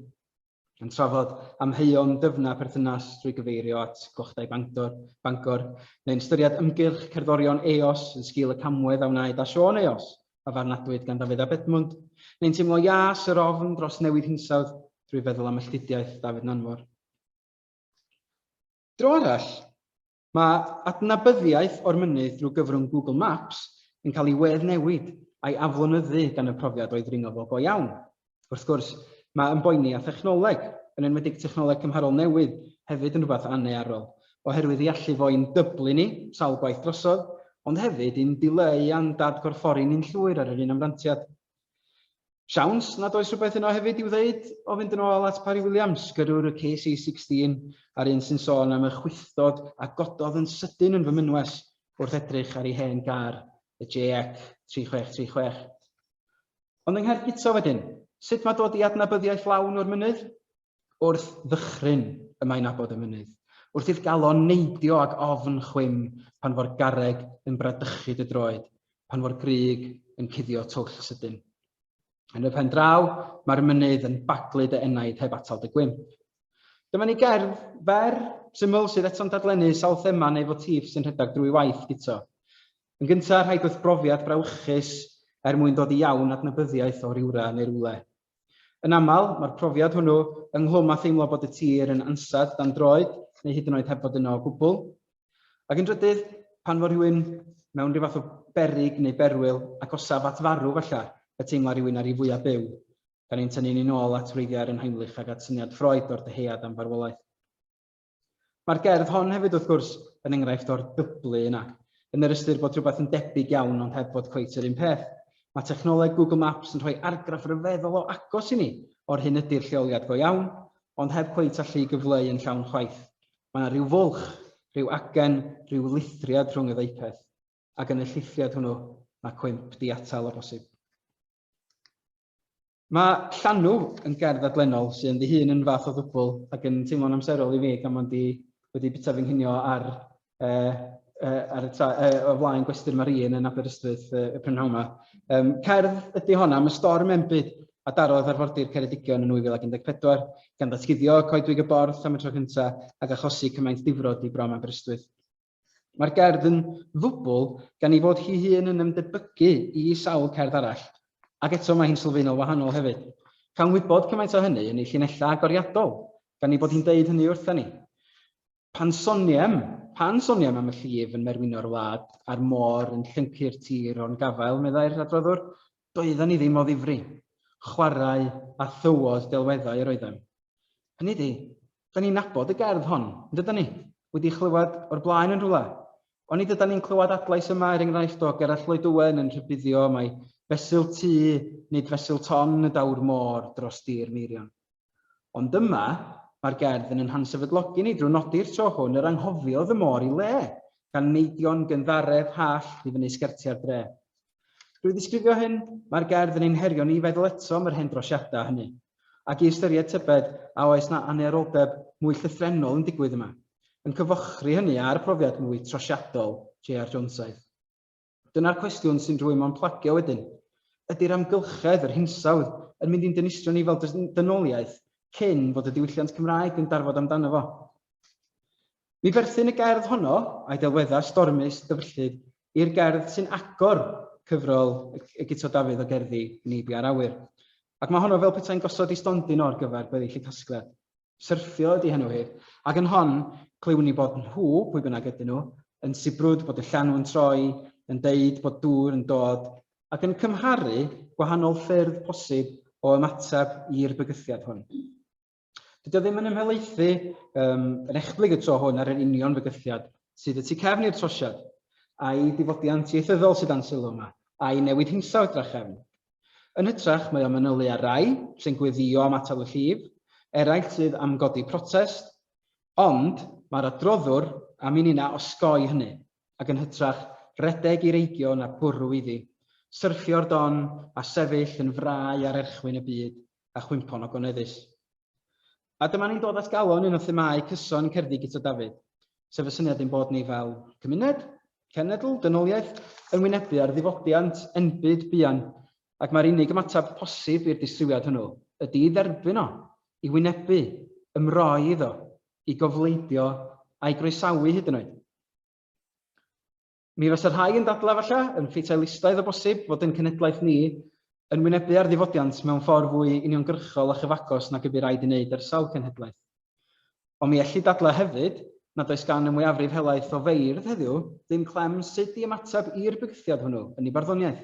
Yn trafod amheuon dyfna perthynas drwy gyfeirio at gochdau Bangor, neu'n ystyried ymgyrch cerddorion Eos yn sgil y camwedd a wnaed a Sion Eos, a farnadwyd gan Dafydd a Bedmund, neu'n teimlo ias yr ofn dros newid hinsawdd drwy feddwl am elldidiaeth Dafydd Nanfor. Dro arall, mae adnabyddiaeth o'r mynydd drwy gyfrwng Google Maps yn cael ei weddnewid a'i aflonyddu gan y profiad oedd ringo fo go iawn. Wrth gwrs, mae ymboeni a thechnoleg, yn enwedig technoleg cymharol newydd, hefyd yn rhywbeth annearol, oherwydd i allu fo i'n dyblu ni, sawl gwaith drosodd, ond hefyd i'n dileu a'n dad gorffori ni'n llwyr ar yr un amrantiad. Siawns nad oes rhywbeth yno hefyd i'w ddeud o fynd yn ôl at Parry-Williams, gyrw'r y KC-16 ar un sy'n sôn am y chwythdod a gododd yn sydyn yn fy mynwes wrth edrych ar ei hen gar, y JX 3636. Ond yng Nghaergyto wedyn, sut mae dod i adnabyddiaeth lawn o'r mynydd? Wrth ddychryn y mae'n nabod y mynydd. Wrth i'r galon neidio ag ofn chwym pan fo'r garreg yn bradychyd y droed, pan fo'r grug yn cuddio twll sydyn. Yn y pen draw, mae'r mynydd yn baglyd y enaid heb atal dy gwymp. Dyma ni gerdd fer syml sydd eto'n dadlennu sawl thema neu fotif sy'n rhedeg drwy waith gyto. Yn gyntaf, rhaid wrth brofiad brawychus mwyn dod i iawn adnabyddiaeth o riwra neu rwle. Yn aml, mae'r profiad hwnnw ynghlwm â theimlo bod y tir yn ansad dan droed, neu hyd yn oed heb fod yno o gwbl. Ac yn drydydd, pan fod rhywun mewn rhyw fath o berig neu berwyl ac osaf at farw falle, y teimlo rhywun ar ei fwyaf byw, gan ein tynnu ni nôl at wreiddiau'r ynheimlich ac at syniad Freud o'r dyhead am farwolaeth. Mae'r gerdd hon hefyd wrth gwrs yn enghraifft o'r dyblu yna, yn yr ystyr bod rhywbeth yn debyg iawn ond heb fod cweit yr un peth. Mae technoleg Google Maps yn rhoi argraff ryfeddol o agos i ni o'r hyn ydy'r lleoliad go iawn, ond heb cweit allu gyfleu yn llawn chwaith. Mae yna rhyw fwlch, rhyw agen, rhyw lithriad rhwng y ddeipeth, ac yn y llithriad hwnnw mae cwymp diatal o bosib. Mae llanw yn gerdd adlennol sy'n ddihun yn fath o ddwbl ac yn teimlo'n amserol i fi gan mod i wedi bita fy nghynio ar o flaen Gwesty'r Marîn yn Aberystwyth y prynhawn yma. Cerdd ydy honna, mae storm embyd a darodd arfordir Ceredigion yn 2014, gan ddatguddio coedwig y borth am y tro cyntaf ac achosi cymaint difrod i bron Aberystwyth. Mae'r gerdd yn ddwbl gan ei fod hi hun yn ymdebygu i sawl cerdd arall, ac eto mae hi'n sylfaenol wahanol hefyd. Cael wybod cymaint o hynny yn ei llinellau agoriadol, gan ei bod hi'n deud hynny wrthyn ni. Pan soniem am y llif yn merwino'r wlad a'r môr yn llyncu'r tir o'n gafael, meddai'r adroddwr, doeddan ni ddim o ddifri. Chwarae a thywod delweddau yr oeddem. Hynny di, da ni'n nabod y gerdd hon, ydyn ni? Wedi chlywed o'r blaen yn rhywle. Ond nid ydyn ni'n clywed adlais yma enghraifft o Gerallt Lloyd Owen yn rhybuddio mai fesul tŷ, nid fesul ton y dawr môr dros dir Meirion. Ond yma, mae'r gerdd yn hansefydlogi ni drwy nodi'r tro hwn yr anghofiodd y môr i le, gan neidion gynddaredd hall i fyny sgertiau'r dre. Drwy ddisgrifio hyn, mae'r gerdd yn ein herio ni feddwl eto am yr hen drosiadau hynny, ac i ystyried tybed a oes na annearoldeb mwy llythrennol yn digwydd yma, yn cyfochri hynny ar y profiad mwy trosiadol J.R. Jonesaidd. Dyna'r cwestiwn sy'n rhywun mewn plagio wedyn. Ydy'r amgylchedd, yr hinsawdd, yn mynd i'n dynistrio ni fel dynoliaeth cyn fod y diwylliant Cymraeg yn darfod amdano fo? Mi berthyn y gerdd honno a'i delwedda stormus dyfrllyd i'r gerdd sy'n agor cyfrol y Guto Dafydd o gerddi Ni Bu ar Awyr. Ac mae honno fel petai'n gosod i stondin o'r gyfer gweddill y casgliad. Syrffio ydi henw hi, ac yn hon, clyw'n ni bod nhw, pwy bynnag ydyn nhw, yn sibrwd bod y llanw yn troi, yn deud bod dŵr yn dod, ac yn cymharu gwahanol ffyrdd posib o ymateb i'r bygythiad hwn. Dydy o ddim yn ymhelaethu yn echblig y tro hwn ar yr union bygythiad sydd y tu cefn i'r trosiad, a'i difodiant ieithyddol sydd dan sylw yma, a'i newid hinsawdd drachefn. Yn hytrach, mae o'n manylu ar rai sy'n gweddio am atal y llif, eraill sydd am godi protest, ond mae'r adroddwr am un una osgoi hynny, ac yn hytrach redeg i reigio na bwrw iddi, syrffio'r don a sefyll yn frau ar erchwyn y byd a chwympon o goneddus. A dyma ni'n dod at galon un o themau cyson cerddi Guto Dafydd, sef y syniad ein bod ni fel cymuned, cenedl, dynoliaeth, yn wynebu ar ddifodiant enbyd buan, ac mae'r unig ymateb posib i'r distriwiad hwnnw ydy i dderbyn o, i wynebu, ymroi iddo, i gofleidio a'i groesawu hyd yn oed. Mi fysa'r rhai yn dadlau falle, yn ffeithialistaidd o bosib fod yn cenedlaeth ni yn wynebu ar ddifodiant mewn ffordd fwy uniongyrchol a chyfagos nag ybu rhaid i wneud ar sawl cenhedlaeth. Ond mi elli dadlau hefyd nad oes gan y mwyafrif helaeth o feirdd heddiw ddim clem sut i ymateb i'r bygythiad hwnnw yn ei barddoniaeth.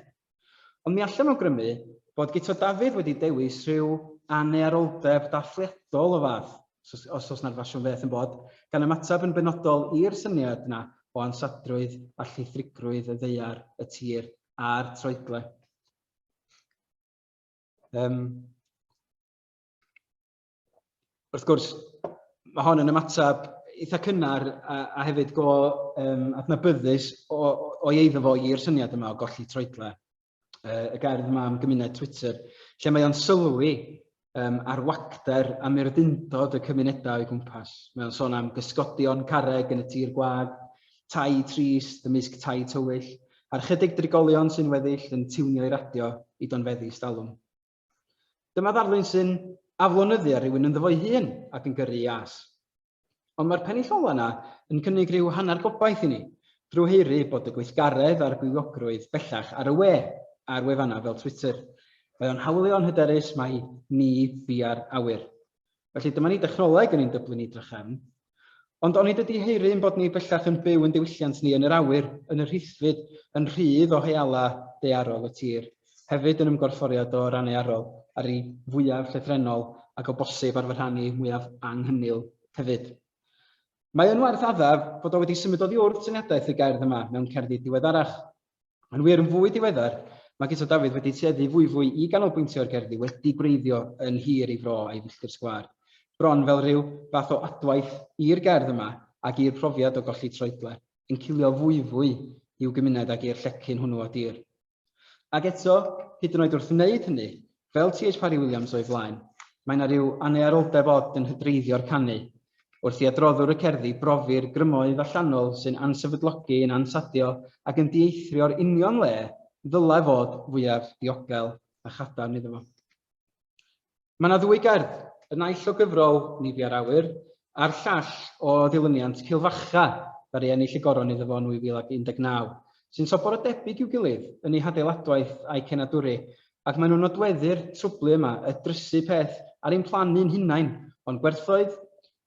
Ond mi allan awgrymu bod Guto Dafydd wedi dewis rhyw annearoldeb dathliadol o fath, os oes na'r fasiwn beth yn bod, gan ymateb yn benodol i'r syniad yna o ansadrwydd a llithrigrwydd y ddeiar, y tir a'r troedle. Wrth gwrs, mae hon yn ymateb eitha cynnar a hefyd go adnabyddus o eiddo fo i'r syniad yma o golli troedle. Y gerdd yma am gymuned Twitter, lle mae o'n sylwi ar wacder a murdundod y cymunedau o'i gwmpas. Mae o'n sôn am gysgodion carreg yn y tir gwag, tai trist ymysg tai tywyll, a'r chydig drigolion sy'n weddill yn tiwnio i radio i donfeddu stalwm. Dyma ddarlun sy'n aflonyddu ar rywun yn ddyfoi hun ac yn gyrru as. Ond mae'r pennill ola yna yn cynnig rhyw hanner gobaith i ni, drwy heiri bod y gweithgaredd a'r gwyliogrwydd bellach ar y we ar wefannau fel Twitter. Mae o'n hawlio'n hyderus mae ni bu ar awyr. Felly dyma ni dechnoleg yn ein dyblu ni drachefn, ond onid ydy heirin bod ni bellach yn byw yn diwylliant ni yn yr awyr, yn y rhithfyd, yn rhydd o heala daearol y tir, hefyd yn ymgorfforiad o'r annearol ar ei fwyaf llythrennol ac o bosib ar fy rhannu mwyaf anghynnil hefyd. Mae yn werth addaf bod o wedi symud oddi wrth syniadaeth y gerdd yma mewn cerddi diweddarach. Yn wir yn fwy diweddar, mae Guto Dafydd wedi tueddu fwy i ganolbwyntio'r gerddi wedi gwreiddio yn hir i fro a'i filltir sgwâr. Bron fel rhyw fath o adwaith i'r gerdd yma ac i'r profiad o golli troedle, yn cilio fwy i'w gymuned ac i'r llecyn hwnnw o dir. Ac eto, hyd yn oed wrth wneud hynny, fel Parry-Williams o'i flaen, mae yna rhyw annearoldeb od yn hydreiddio'r canu, wrth i adroddwr y cerddi brofi'r grymoedd allanol sy'n ansefydlogi yn ansadio ac yn dieithrio'r union le ddylai fod fwyaf diogel a chadarn iddo fo. Mae yna ddwy gerdd, y naill o gyfrol Ni Bu ar Awyr, a'r llall o ddilyniant Cilfacha ddaru ennill y goron iddo fo yn 2019, sy'n sobor o debyg i'w gilydd yn ei hadeiladwaith a'i cenadwri, ac maen nhw'n nodweddu'r trwblu yma y drysu peth ar ein plannu'n hunain, ond gwerthoedd,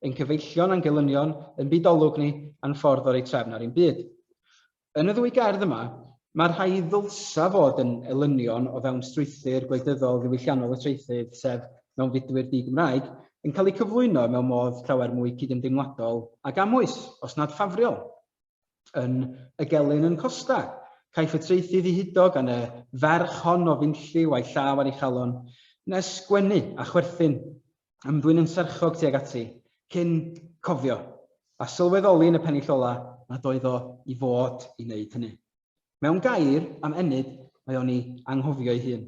ein cyfeillion a'n gelynion, yn bydolwg ni a'n ffordd o'r ei trefn ar ein byd. Yn y ddwy gerdd yma, mae'r rhai ddylsa fod yn elynion o fewn strwythur gwleidyddol ddiwylliannol y traethydd, sef mewn fudwyr di-Gymraeg, yn cael eu cyflwyno mewn modd llawer mwy cydymdeimladol ac amwys, os nad ffafriol. Yn y gelyn yn costa, caiff y traethydd ei hudo gan y ferch hon o finlliw a'i llaw ar ei chalon, na sgwennu a chwerthin, ymddwyn yn serchog tuag ati, cyn cofio, a sylweddoli yn y pennill ola nad oedd o i fod i wneud hynny. Mewn gair am enid, mae o'n i anghofio ei hun.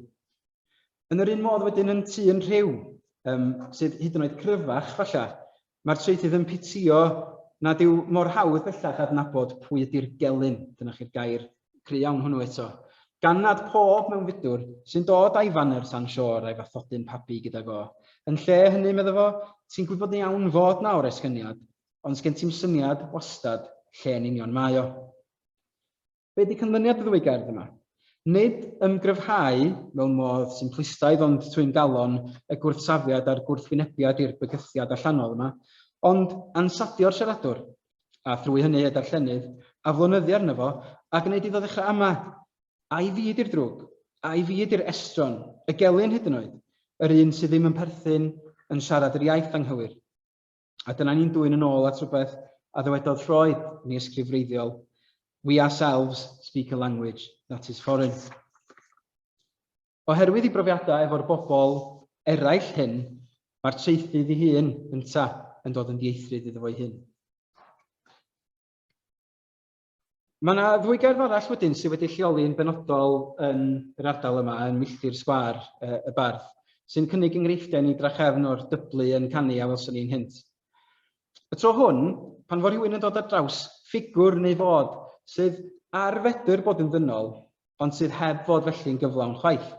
Yn yr un modd wedyn yn tŷ yn rhyw, sydd hyd yn oed cryfach falle, Mae'r traethydd yn pitio nad yw mor hawdd bellach adnabod pwy ydy'r gelyn, dyna chi'r gair cry iawn hwnnw eto. Gan nad pob mewn fydwr sy'n dod a'i faner san siôr a'i fathodyn pabi gyda go. Yn lle hynny, medda fo, ti'n gwybod yn iawn fod na o'r esgyniad, ond sgen ti'n syniad wastad lle'n union mae o. Be di canlyniad y ddwy gerdd yma? Nid ymgryfhau mewn modd simplistaidd ond trwy'n galon y gwrthsafiad a'r gwrthwynebiad i'r bygythiad allanol yma, ond ansadio'r siaradwr, a thrwy hynny y darllenydd, a flynyddu arno fo, a gwneud iddo ddechrau yma. A i fi ydy'r drwg, a i fi ydy'r estron, y gelyn hyd yn oed, yr un sydd ddim yn perthyn yn siarad yr iaith anghywir. A dyna ni'n dwy'n yn ôl at rhywbeth a ddywedodd Freud yn ei ysgrif wreiddiol, we ourselves speak a language that is foreign. Oherwydd ei brofiadau efo'r bobl eraill hyn, mae'r traethydd ei hun yn dod yn dieithryd iddo fo'i hyn. Mae yna ddwy gerdd arall wedyn sydd wedi lleoli yn benodol yn yr ardal yma, yn milltir sgwar y bardd, sy'n cynnig enghreifftiau ni drachefn o'r dyblu yn canu a welson ni'n hynt. Y tro hwn, pan fo rhywun yn dod ar draws ffigwr neu fod sydd ar fedr bod yn ddynol, ond sydd heb fod felly'n gyflawn chwaith,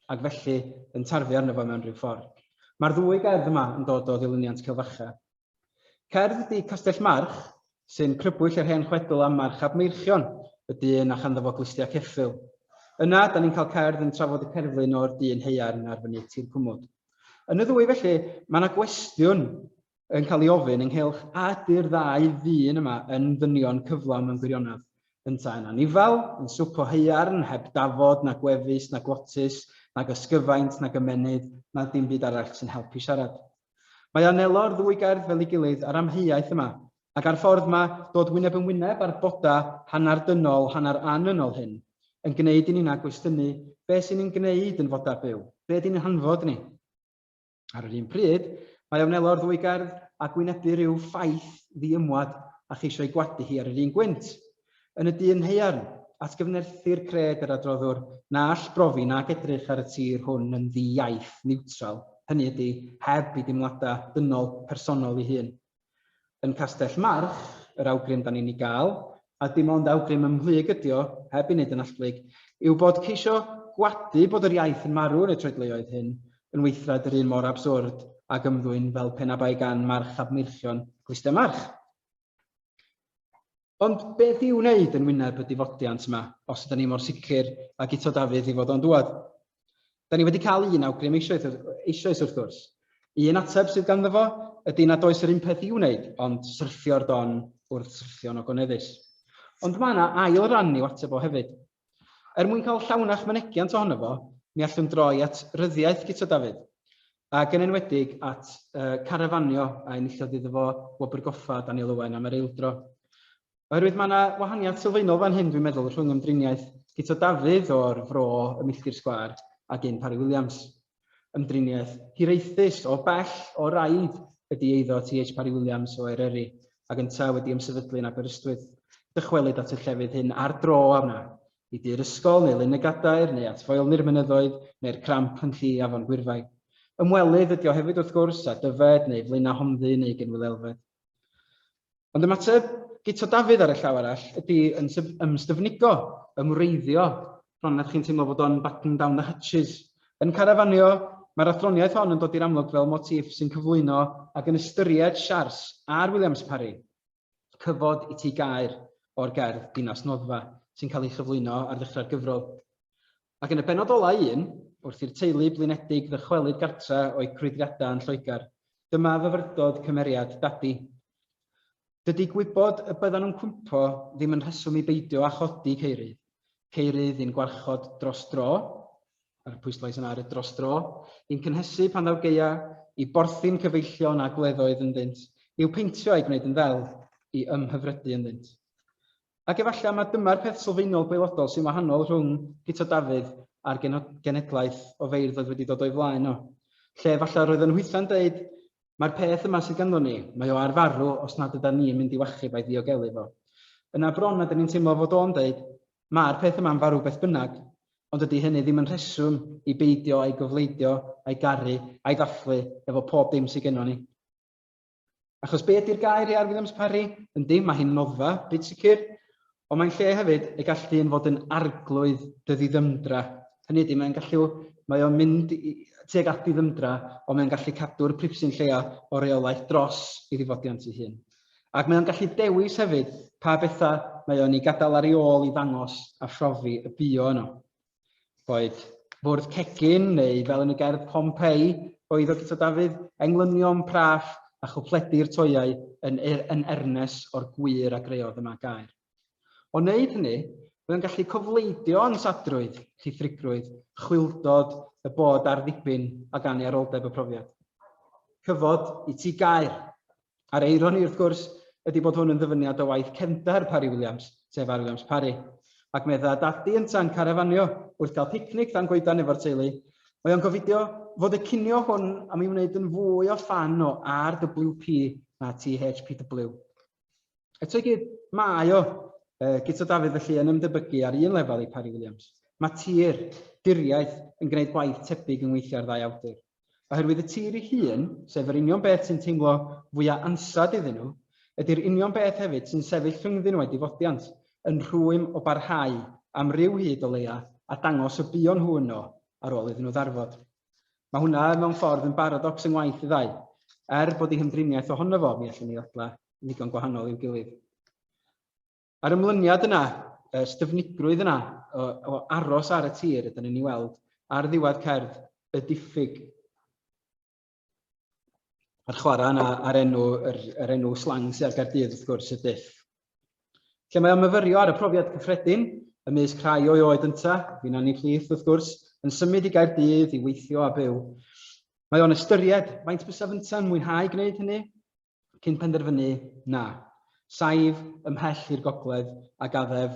ac felly yn tarfu arno fo mewn rhyw ffordd. Mae'r ddwy gerdd yma yn dod o ddilyniant Cilfacha. Cerdd ydy Castell March, sy'n crybwyll yr hen chwedl am March ab Meirchion, y dyn a chanddo fo glustia ceffyl. Yna, da ni'n cael cerdd yn trafod y cerflun o'r dyn haearn ar fyny tir cwmwd. Yn y ddwy felly, mae yna gwestiwn yn cael ei ofyn ynghylch a ydy'r ddau ddyn yma yn ddynion cyflawn mewn gwirionadd. Ynta yn anifal, yn swp o haearn, heb dafod, na gwefus, na glotus, na gysgyfaint, na gymenydd, na dim byd arall sy'n helpu siarad. Mae anelo'r ddwy gerdd fel ei gilydd ar amheuaeth yma, ac ar ffordd yma dod wyneb yn wyneb ar boda hanner dynol, hanner anynol hyn, yn gwneud i ni'n gwestiynu beth sy'n ni'n gwneud yn foda byw, beth sy'n hanfod ni. Ar yr un pryd, mae anelo'r ddwy gerdd a gwynebu rhyw ffaith ddiymwad a cheisio ei gwadu hi ar yr un gwynt. Yn y dyn haearn, atgyfnerthu'r cred yr adroddwr na all brofi nac edrych ar y tir hwn yn ddi-iaith niwtral, hynny ydy heb i dimlada dynol personol ei hun. Yn Castell March, yr awgrym da ni'n ei gael, a dim ond awgrym ymhlyg ydi o, heb i wneud yn allblyg, yw bod ceisio gwadu bod yr iaith yn marw yn y troedleoedd hyn, yn weithrad yr un mor absurd a gymddwyn fel penabai gan March ab Meirchion glustia March. Ond beth i'w wneud yn wyneb y difodiant yma, os ydym ni mor sicr ac eto Dafydd i fod o'n dŵad? Da ni wedi cael un awgrym eisoes wrth gwrs. Un ateb sydd ganddo fo ydy nad oes yr un peth i'w wneud, ond syrthio'r don wrth syrthio'n ogoneddus. Ond mae yna ail ran i'w ateb o hefyd. Mwyn cael llawnach mynegiant ohono fo, mi allwn droi at ryddiaeth gyda Dafydd, ac yn enwedig at carafanio a enillodd iddo fo wobr Goffa Daniel Owen am yr eildro. Oherwydd mae yna wahaniaeth sylfaenol fan hyn, dwi'n meddwl, rhwng ymdriniaeth gyda Dafydd o'r fro y milltir sgwar ac un Parry-Williams. Ymdriniaeth hiraethus o bell o raid ydy eiddo T.H. Parry-Williams o Eryri, ac ynta wedi ymsefydlu yn Aberystwyth. Dychwelyd at y llefydd hyn ar dro arna, i dir ysgol neu Lyn y Gadair, neu at foelni'r mynyddoedd, neu'r cramp yn Llu Afon Gwirfai. Ymwelydd ydy o hefyd wrth gwrs a Dyfed neu Flaena Homddu neu Gynwyl Elfed. Ond ymateb gyda Dafydd ar y llaw arall ydy ymstyfnigo, ymwreiddio, bron nad chi'n teimlo fod o'n batten down the hatches. Yn carafanio, mae'r athroniaeth hon yn dod i'r amlwg fel motif sy'n cyflwyno ac yn ystyried Siars a'r Williams Parry, cyfod i ti gair o'r gerdd Dinas Noddfa sy'n cael ei chyflwyno ar ddechrau'r gyfrol. Ac yn y benod ola un, wrth i'r teulu blinedig ddychwelyd gartra o'i crwydriadau yn Lloegr, dyma fyfyrdod cymeriad Dadi. Dydy gwybod y byddan nhw'n cwmpo ddim yn rheswm i beidio a chodi ceirydd. Ceirydd i'n gwarchod dros dro, a'r pwyslais yna ar y dros dro, i'n cynhesu pan ddaw geia, i borthi'n cyfeillion a gleddoedd ynddynt, i'w peintio a'i gwneud yn ddel, i ymhyfrydu ynddynt. Ac efallai mae dyma'r peth sylfaenol gwaelodol sy'n wahanol rhwng gyda Dafydd a'r genedlaeth o feirdd oedd wedi dod o'i flaen o. Lle efallai roedd yn hwytha'n dweud, mae'r peth yma sydd ganddo ni, mae o ar farw os nad ydym ni'n mynd i wachub a'i ddiogelu fo. Yna bron nad ydym ni'n teimlo fod o'n dweud, mae'r peth yma'n farw beth bynnag, ond ydy hynny ddim yn rheswm i beidio a'i gyfleidio, a'i garu, a'i ddathlu efo pob dim sydd gennym ni. Achos be ydy'r gair i Parry-Williams Parry? Yndi, mae hi'n noddfa, byd sicr, ond mae'n lle hefyd y gallu yn fod yn arglwydd dy ddiddymdra. Hynny ydy, mae o'n mynd tuag at ddiddymdra, ond mae'n gallu cadw'r pripsy'n lleia o reolaeth dros i ddifodiant ei hun. Ac mae'n gallu dewis hefyd pa bethau mae o'n ei gadael ar ei ôl i ddangos a phrofi y bio yno. Boed bwrdd cegin neu fel yn y gerdd Pompei, oedd o gyda Dafydd, englynion praff a chwpledu'r toiau yn ernes o'r gwir a greodd yma gair. O wneud hynny, byddai'n gallu cofleidio ansadrwydd, llithrigrwydd, chwildod y bod ar ddibyn ag annaearoldeb y profiad. Cyfod i ti gair. A'r eironi wrth gwrs ydy bod hwn yn ddyfyniad o waith cefndar Parry-Williams, sef Parry-Williams Parry. Ac medda dadu yn tan carafanio wrth gael picnic dan goedan efo'r teulu, mae o'n gofidio fod y cinio hwn am ei wneud yn fwy o fan o RWP na THPW. Eto i gyd, mae o gyda Dafydd felly yn ymdebygu ar un lefel i Parry-Williams. Mae tir, diriaeth yn gwneud gwaith tebyg yn weithio ar ddau awdur. Oherwydd y tir ei hun, sef yr union beth sy'n teimlo fwyaf ansad iddyn nhw, ydy'r union beth hefyd sy'n sefyll rhyngddyn nhw wedi fodiant, yn rhwym o barhau am ryw hyd o leia a dangos y buon nhw yno ar ôl iddyn nhw ddarfod. Mae hwnna mewn ffordd yn baradocs yn waith y ddau, bod ei hymdriniaeth ohono fo mi allan ni ddadlau yn ddigon gwahanol i'w gilydd. Ar ymlyniad yna, styfnigrwydd yna o aros ar y tir ydyn ni'n ei weld ar ddiwedd cerdd y diffyg. A'r chwarae yna ar yr enw slang sy'n ar Gaerdydd wrth gwrs y diff. Lle mae o'n myfyrio ar y profiad cyffredin, ymysg rhai o'i oed ynta, fi'n anni plith wrth gwrs, yn symud i Gaerdydd i weithio a byw. Mae o'n ystyried faint bysa fynta'n mwynhau gwneud hynny, cyn penderfynu na. Saif ymhell i'r gogledd a gaddef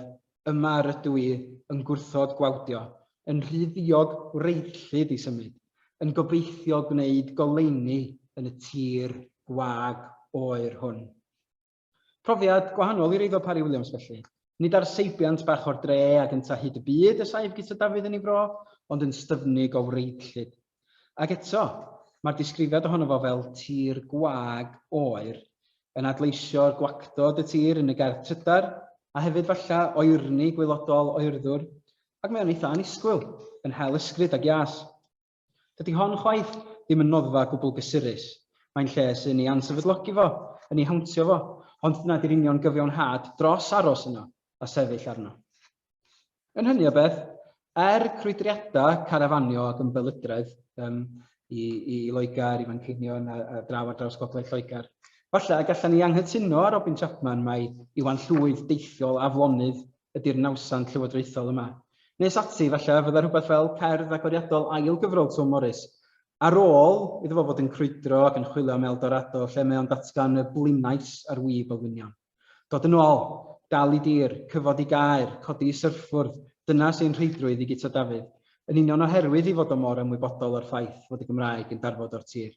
yma rydw i yn gwrthod gwawdio, yn rhyddiog wreidllyd i symud, yn gobeithio gwneud goleuni yn y tir gwag oer hwn. Profiad gwahanol i'r eiddo Parry-Williams felly. Nid ar seibiant bach o'r dre ac yn hyd y byd y saif gyda Dafydd yn ei fro, ond yn styfnig o wreidllyd. Ac eto, mae'r disgrifiad ohono fo fel tir gwag oer yn adleisio'r gwactod y tir yn y gerdd trydar, a hefyd falla oerni gwaelodol oerddwr, ac mae o'n eitha anisgwyl, yn hel ysgryd ag ias. Dydy hon chwaith ddim yn noddfa gwbl gysurus. Mae'n lle sy'n ei ansefydlogi fo, yn ei hwntio fo, ond dyna di'r union gyfiawnhad dros aros yno a sefyll arno. Yn hynny o beth, crwydriadau carafanio ac ymbylydraeth i Loegr, i Fanceinion a draw ar draws gogledd Lloegr, falle gallan ni anghytuno ar Robin Chapman mai Iwan Llwyd deithiol aflonydd ydy'r nawsan llywodraethol yma. Nes ati falle fydda rhywbeth fel cerdd agoriadol ail gyfrol Tom Morris, ar ôl iddo fo fod yn crwydro ac yn chwilio am Eldorado, lle mae o'n datgan y blaenais ar wyb o Gwynion. Dod yn ôl, dal i dir, cyfod i gair, codi i syrffwrdd, dyna sy'n rheidrwydd i gyda Dafydd, yn union oherwydd i fod o mor ymwybodol o'r ffaith fod y Gymraeg yn darfod o'r tir.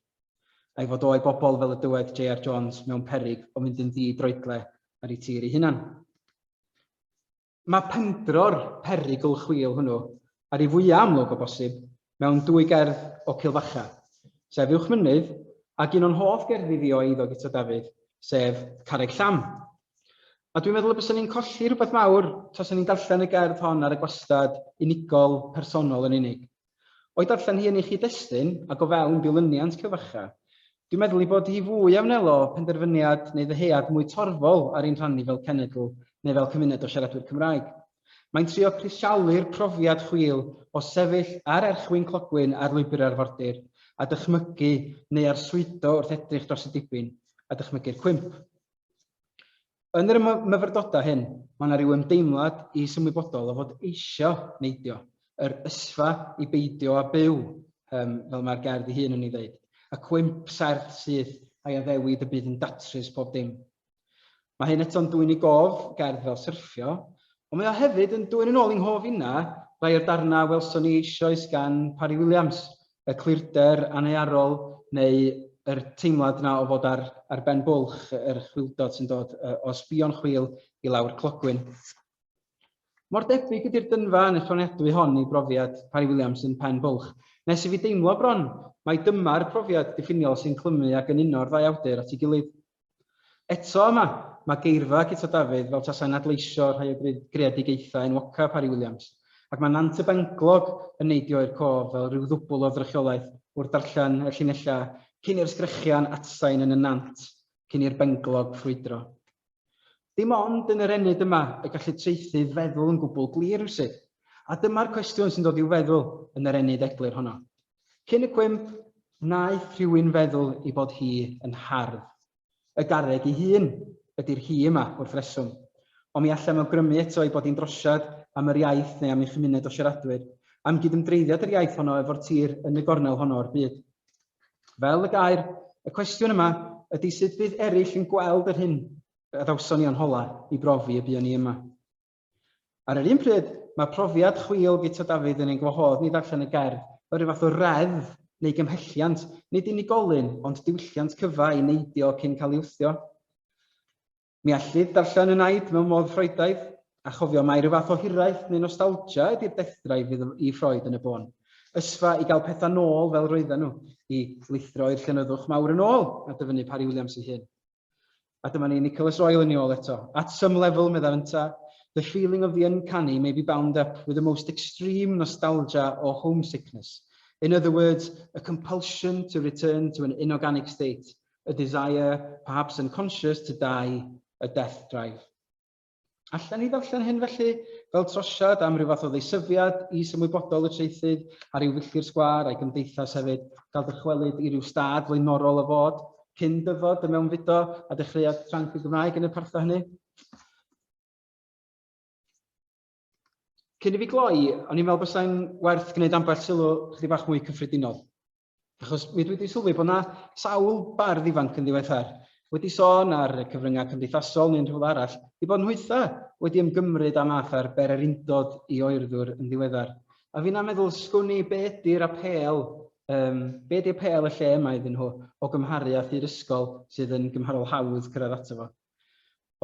A'i fod o'i bobl fel y dywed J.R. Jones mewn peryg o mynd yn ddidroedle ar ei tir ei hunan. Mae pendro'r perygl chwil hwnnw, ar ei fwyaf amlwg o bosib, mewn dwy gerdd o Cilfacha, sef Uwchmynydd, ac un o'n hoff gerddi fi o eiddo gyda Dafydd, sef Carreg Llam. A dwi'n meddwl y byswn ni'n colli rhywbeth mawr tas ni'n darllen y gerdd hon ar y gwastad unigol personol yn unig. O'i darllen hi yn ei chyd-destun ac o fewn dilyniant Cilfacha, dwi'n meddwl i bod hi fwy amnelo penderfyniad neu ddeheuad mwy torfol ar ein rhannu fel cenedl neu fel cymuned o siaradwyr Cymraeg. Mae'n trio crisialu'r profiad chwil o sefyll ar erchwyn clogwyn ar lwybr arfordir a dychmygu neu arswydo wrth edrych dros y dibyn a dychmygu'r cwymp. Yn yr myfyrdodau hyn, mae yna ryw ymdeimlad i symwybodol o fod eisio neidio, yr ysfa i beidio a byw, fel mae'r gerdd ei hun yn ei ddeud, a cwymp serth sydd a'i addewid y bydd yn datrys pob dim. Mae hyn eto'n dwy'n i gof, gerdd fel syrffio, ond mae o hefyd yn dwy'n yn ôl i'n hoff unna rai o'r darna welson ni eisoes gan Parry-Williams, y clirder annaearol neu yr teimlad yna o fod ar ben bwlch yr chwildod sy'n dod o sbio'n chwil i lawr clogwyn. Mor debyg ydy'r dynfa yn esboniadwy hon i brofiad Parry-Williams yn pen bwlch, nes i fi deimlo bron mai dyma'r profiad diffiniol sy'n clymu ac yn uno'r ddau awdur at ei gilydd. Eto mae geirfa Cyto Dafydd fel tasau'n adleisio rhai o greadigaethau enwoca Parry-Williams, ac mae nant y benglog yn neidio i'r cof fel rhyw ddwbl o ddrychiolaeth wrth darllen y llinellau cyn i'r sgrechian atsain yn y nant, cyn i'r benglog ffrwydro. Dim ond yn yr enid yma y gallu traethydd feddwl yn gwbl glir rywsyd, a dyma'r cwestiwn sy'n dod i'w feddwl yn yr enid eglur honno. Cyn y cwymp, wnaeth rhywun feddwl ei bod hi yn hardd. Y garreg ei hun ydy'r hi yma wrth reswm, ond mi allem awgrymu eto ei bod hi'n drosiad am yr iaith neu am ei chymuned o siaradwyr, am gydymdreiddiad yr iaith honno efo'r tir yn y gornel honno o'r byd. Fel y gair, y cwestiwn yma ydy sut bydd eraill yn gweld yr hyn a ddawson ni o'n hola i brofi y buon ni yma. Ar yr un pryd, mae profiad chwil Cyto Dafydd yn ein gwahodd ni ddarllen y gerdd o ryw fath o reddf neu gymhelliant, nid unigolyn, ond diwylliant cyfa i neidio cyn cael ei wthio. Mi allid darllen y naid mewn modd Ffroidaidd, a chofio mai ryw fath o hiraeth neu nostalgia ydy'r dethdraif i Freud yn y bôn. Ysfa i gael pethau nôl fel roedden nhw, i lithro i'r llenyddwch mawr yn ôl, a dyfynu Parry-Williams ei hun. A dyma ni Nicholas Royal yn ôl eto. At some level, meddaf ynta, the feeling of the uncanny may be bound up with the most extreme nostalgia or homesickness. In other words, a compulsion to return to an inorganic state, a desire, perhaps unconscious, to die, a death drive. Allan ni ddarllen hyn felly fel trosiad am ryw fath o ddeisyfiad is ymwybodol y traethydd a ryw filltir sgwâr a'i gymdeithas hefyd gael dychwelyd i ryw stad flaenorol o fod, cyn dyfod y mewnfudo a dechreuad tranc y Gymraeg yn y partha hynny. Cyn i fi gloi, o'n i'n meddwl bysau'n werth gwneud ambell sylw chydig bach mwy cyffredinol. Achos mi dwi wedi sylwi bod yna sawl bardd ifanc yn ddiweddar wedi sôn ar y cyfryngau cymdeithasol neu'n rhywle arall, i bod yn hwytha wedi ymgymryd am math ar bererindod i oerddwr yn ddiweddar. A fi'n meddwl sgwni be ydy'r apel, be ydy'r apel y lle yma iddyn nhw o gymharu â thir ysgol sydd yn gymharol hawdd cyrraedd ato fo.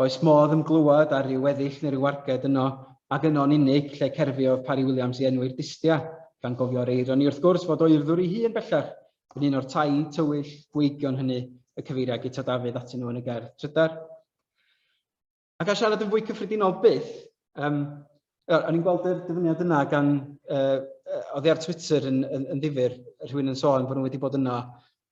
Oes modd ymglywed ar ryw weddill neu ryw warged yno, ac yno'n unig lle cerfio Parry-Williams i enwi'r distia, gan gofio'r eirion i wrth gwrs fod oerddwr ei hun bellach, yn un o'r tai tywyll gweigion hynny y cyfeiriad Cyto Dafydd atyn nhw yn y gerdd trydar. Ac a siarad yn fwy cyffredinol byth, o'n i'n gweld y dyfyniad yna gan, oddi ar Twitter yn ddifyr, rhywun yn sôn bod nhw wedi bod yno,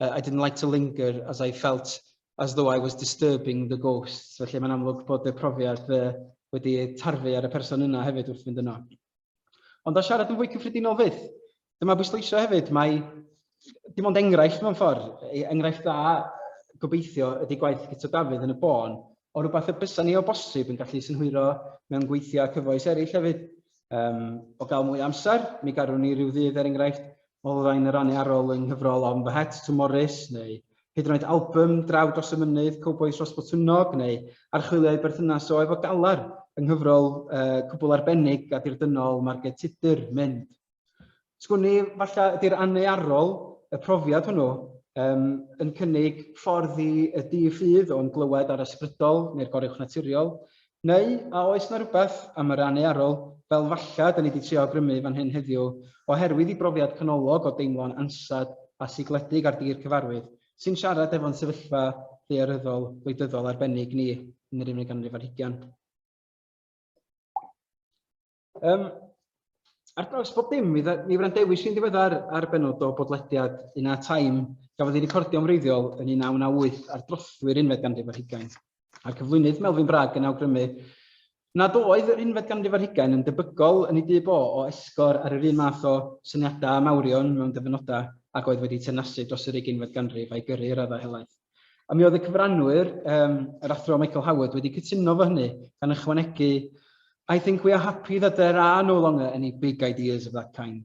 I didn't like to linger as I felt as though I was disturbing the ghosts. Felly mae'n amlwg bod y profiad wedi tarfu ar y person yna hefyd wrth fynd yno. Ond a siarad yn fwy cyffredinol fydd, dyma bwysleisio hefyd, mae dim ond enghraifft mewn ffordd, enghraifft dda gobeithio ydy gwaith Cyto Dafydd yn y bôn, o rhywbeth y bysa ni o bosib yn gallu synhwyro mewn gweithiau cyfoes eraill hefyd. O gael mwy amser, mi garwn ni ryw ddydd enghraifft o Nodau Annaearoldeb yng nghyfrol On the Het to Morris, neu hyd yn oed album Draw dros y mynydd, Cowboys dros Botwnog, neu archwiliau berthynas o efo galar yng nghyfrol cwbl arbennig a dirdynol Marget Tudur, Mynd. Sgwni falle ydy'r Annaearol, y profiad hwnnw, yn cynnig ffordd i y di-ffydd o'n glywed ar ysbrydol neu'r goruwch naturiol, neu a oes na rhywbeth am yr Annaearol fel falle da ni wedi trio awgrymu fan hyn heddiw oherwydd i brofiad canolog o deimlo'n ansad a sigledig ar dir cyfarwydd, sy'n siarad efo'n sefyllfa daearyddol gwleidyddol arbennig ni yn yr 19 ar 20. Ar draws bob dim, mi wrandewis i'n ddiweddar ar benod o bodlediad Un A Time gafodd ei recordio yn wreiddiol yn 1998 ar drothwy'r 19 ar 20. A'r cyflwynydd Melvin Bragg yn awgrymu nad oedd yr 19 ar 20 yn debygol yn ei dyb o esgor ar yr un math o syniadau mawrion mewn dyfynodau ac oedd wedi tenasu dros yr 20 ganrif a'i gyrru raddau helaeth. A mi oedd y cyfrannwyr, yr athro Michael Howard, wedi cytuno fo hynny gan ychwanegu I think we are happy that there are no longer any big ideas of that kind.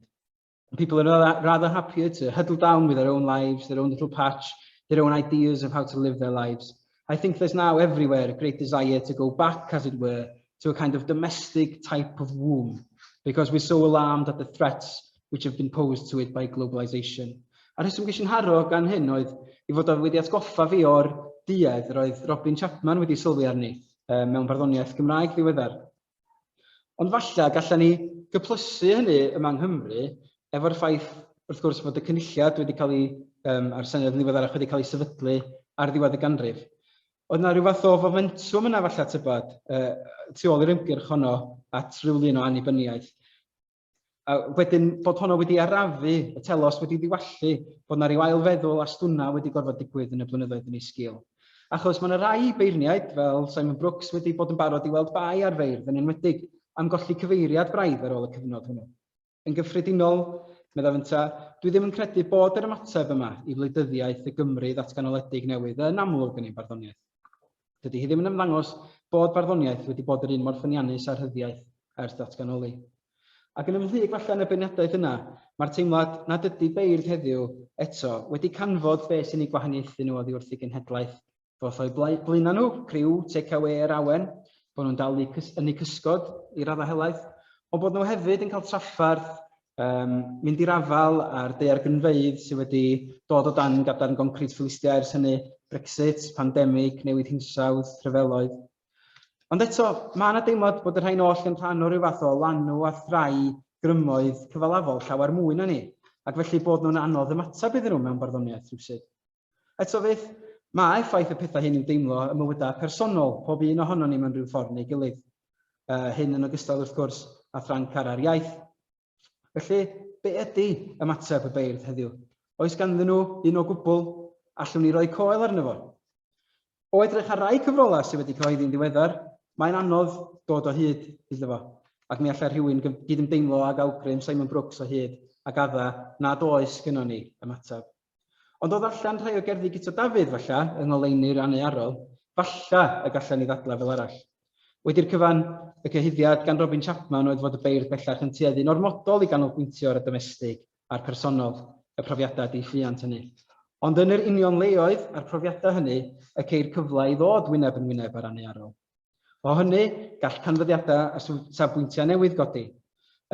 People are rather happier to huddle down with their own lives, their own little patch, their own ideas of how to live their lives. I think there's now everywhere a great desire to go back, as it were, to a kind of domestic type of womb, because we're so alarmed at the threats which have been posed to it by globalisation. A rheswm gyda'n haro gan hyn oedd i fod o wedi atgoffa fi o'r duedd roedd Robin Chapman wedi sylwi arni mewn barddoniaeth Gymraeg ddiweddar. Ond falle gallan ni gyplysu hynny yma yng Nghymru efo'r ffaith, wrth gwrs, fod y cynulliad wedi cael ei, a'r Senedd yn ddiweddarach wedi cael ei sefydlu ar ddiwedd y ganrif. Oedd yna rhyw fath o fomentwm yna falle tybod, tu ôl i'r ymgyrch honno at rywun o annibyniaeth. A wedyn bod honno wedi arafu, y telos wedi diwallu, bod yna ryw ailfeddwl a stwna wedi gorfod digwydd yn y blynyddoedd yn ei sgil. Achos mae yna rai beirniaid fel Simon Brooks wedi bod yn barod i weld bai ar feirdd yn enwedig am golli cyfeiriad braidd ar ôl y cyfnod hwnnw. Yn gyffredinol, meddaf ynta, dwi ddim yn credu bod yr ymateb yma i wleidyddiaeth y Gymru ddatganoledig newydd yn amlwg yn ei barddoniaeth. Dydy hi ddim yn ymddangos bod barddoniaeth wedi bod yr un mor ffyniannus a'r hyddiaeth ers datganoli. Ac yn ymhlug falle yn y beirniadaeth yna, mae'r teimlad nad ydy beirdd heddiw eto wedi canfod beth sy'n ei gwahaniaethu nhw oddi wrth ei genhedlaeth. Fodd o'i blaena nhw, criw, take-away yr awen, bod nhw'n dal yn eu cysgod i raddau helaeth, ond bod nhw hefyd yn cael traffarth, mynd i'r afal a'r daeargrynfeydd sydd wedi dod o dan gadarn concrit Philistia ers hynny, Brexit, pandemig, newid hinsawdd, rhyfeloedd. Ond eto, mae yna deimlad bod yr rhain oll yn rhan o ryw fath o lanw a thrau grymoedd cyfalafol llawer mwy na ni, ac felly bod nhw'n anodd ymateb iddyn nhw mewn barddoniaeth rhywsyd. Eto fydd, mae effaith y pethau hyn i'w deimlo y mywydau personol, pob un ohono ni mewn rhyw ffordd neu gilydd. Hyn yn ogystal wrth gwrs a thranc ar iaith. Felly, be ydy ymateb y beirdd heddiw? Oes ganddyn nhw un o gwbl, allwn ni roi coel arno fo? O edrych ar rai cyfrolau sydd wedi cyhoeddi'n ddiweddar, mae'n anodd dod o hyd iddo fo, ac mi allai rhywun gydymdeimlo ag awgrym Simon Brooks o hyd ac adda nad oes gynnon ni ymateb. Ond oedd allan rhai o gerddi Guto Dafydd falle yng ngoleuni'r Annaearol, falle y gallen ni ddadlau fel arall. Wedi'r cyfan y cyhuddiad gan Robin Chapman oedd fod y beirdd bellach yn tueddu'n ormodol i ganolbwyntio ar y domestig a'r personol, y profiadau di-lluant hynny. Ond yn yr union leoedd a'r profiadau hynny, y ceir cyfle i ddod wyneb yn wyneb ar Annaearol. O hynny, gall canfyddiadau a safbwyntiau newydd godi.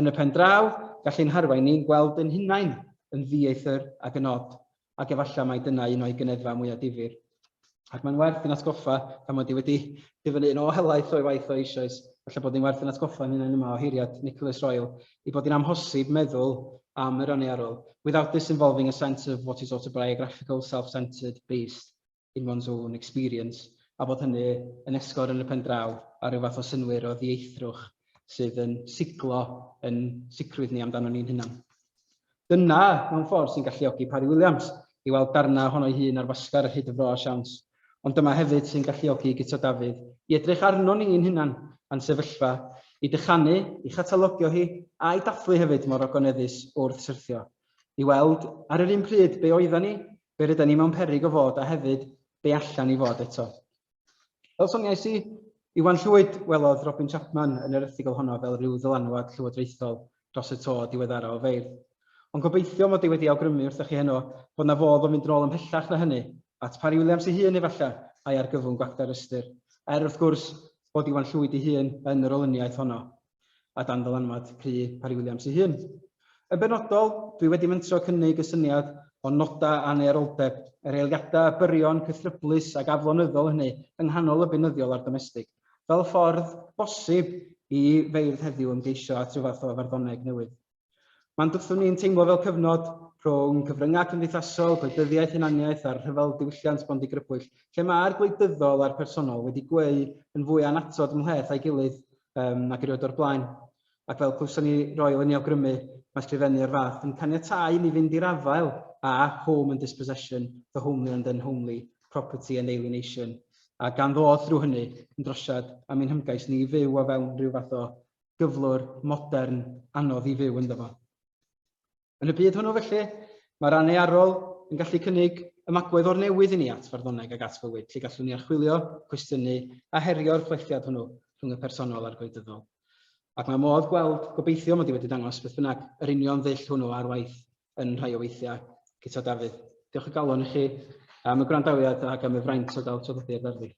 Yn y pen draw, gall ein harwain ni'n gweld yn hunain yn ddieithr ac yn od, ac efallai mai dyna un o'i gyneffa mwyaf difyr. Ac mae'n werth yn atgoffa, pan mod i wedi dyfynu un o helaeth o'i waith o eisoes, falle bod ni'n werth yn atgoffa yn hynny yma o hiriad Nicholas Royal, i bod hi'n amhosib meddwl am yr Annaearol, without this involving a sense of what is autobiographical, self-centered, based in one's own experience, a bod hynny yn esgor yn y pen draw a rhyw fath o synwyr o ddieithrwch sydd yn siglo yn sicrwydd ni amdano ni'n hunan. Dyna, mewn ffordd, sy'n galluogi Parry-Williams i weld darna ohono'i hun ar fasgar yr hyd y fro a siawns. Ond dyma hefyd sy'n galluogi Guto Dafydd i edrych arno ni'n hunan a'n sefyllfa, i dychanu, i chatalogio hi, a i dathlu hefyd mor ogoneddus wrth syrthio. I weld ar yr un pryd be oeddan ni, be rydyn ni mewn peryg o fod, a hefyd be allan i fod eto. Fel soniais Iwan Llwyd welodd Robin Chapman yn yr erthygl honno fel rhyw ddylanwad llywodraethol dros y to diweddara o feirdd. Ond gobeithio mod i wedi awgrymu wrthych chi heno bod na fodd o mynd nôl ymhellach na hynny, at Parry-Williams ei hun efallai, a'i argyfwng gwacda'r ystyr. Wrth gwrs bod Iwan Llwyd ei hun yn yr olyniaeth honno, a dan ddylanwad Parry-Williams ei hun. Yn benodol, dwi wedi mentro cynnig y syniad o Nodau Annaearoldeb, yr eiliadau byrion cythryblus ac aflonyddol hynny yng nghanol y beunyddiol a'r domestig, fel ffordd bosib i feirdd heddiw ymgeisio at rhyw fath o farddoneg newydd. Mae'n dwthwn ni'n teimlo fel cyfnod rhwng cyfryngau cymdeithasol, gwleidyddiaeth hunaniaeth a'r rhyfel diwylliant bondigrybwyll, lle mae'r gwleidyddol a'r personol wedi gweu yn fwy anatod ymhleth a'i gilydd nag erioed o'r blaen. Ac fel clywson ni Royal yn ei awgrymu, mae sgrifennu'r fath yn caniatáu ni fynd i'r afael a home and dispossession, the homely and unhomely, property and alienation, a gan ddod drwy hynny yn drosiad am ein hymgais ni i fyw o fewn rhyw fath o gyflwr modern anodd i fyw ynddo fo. Yn y byd hwnnw felly, mae'r Annaearol yn gallu cynnig ymagwedd o'r newydd i ni at farddoneg ag at fywyd, lle gallwn ni archwilio, cwestiynu a herio'r plethiad hwnnw rhwng y personol a'r gwleidyddol. Ac mae modd gweld, gobeithio mod i wedi dangos beth bynnag yr union ddull hwnnw ar waith yn rhai o weithiau Guto Dafydd. Diolch o galon i chi am y gwrandawiad ac am y fraint o gael traddodiad ar fi.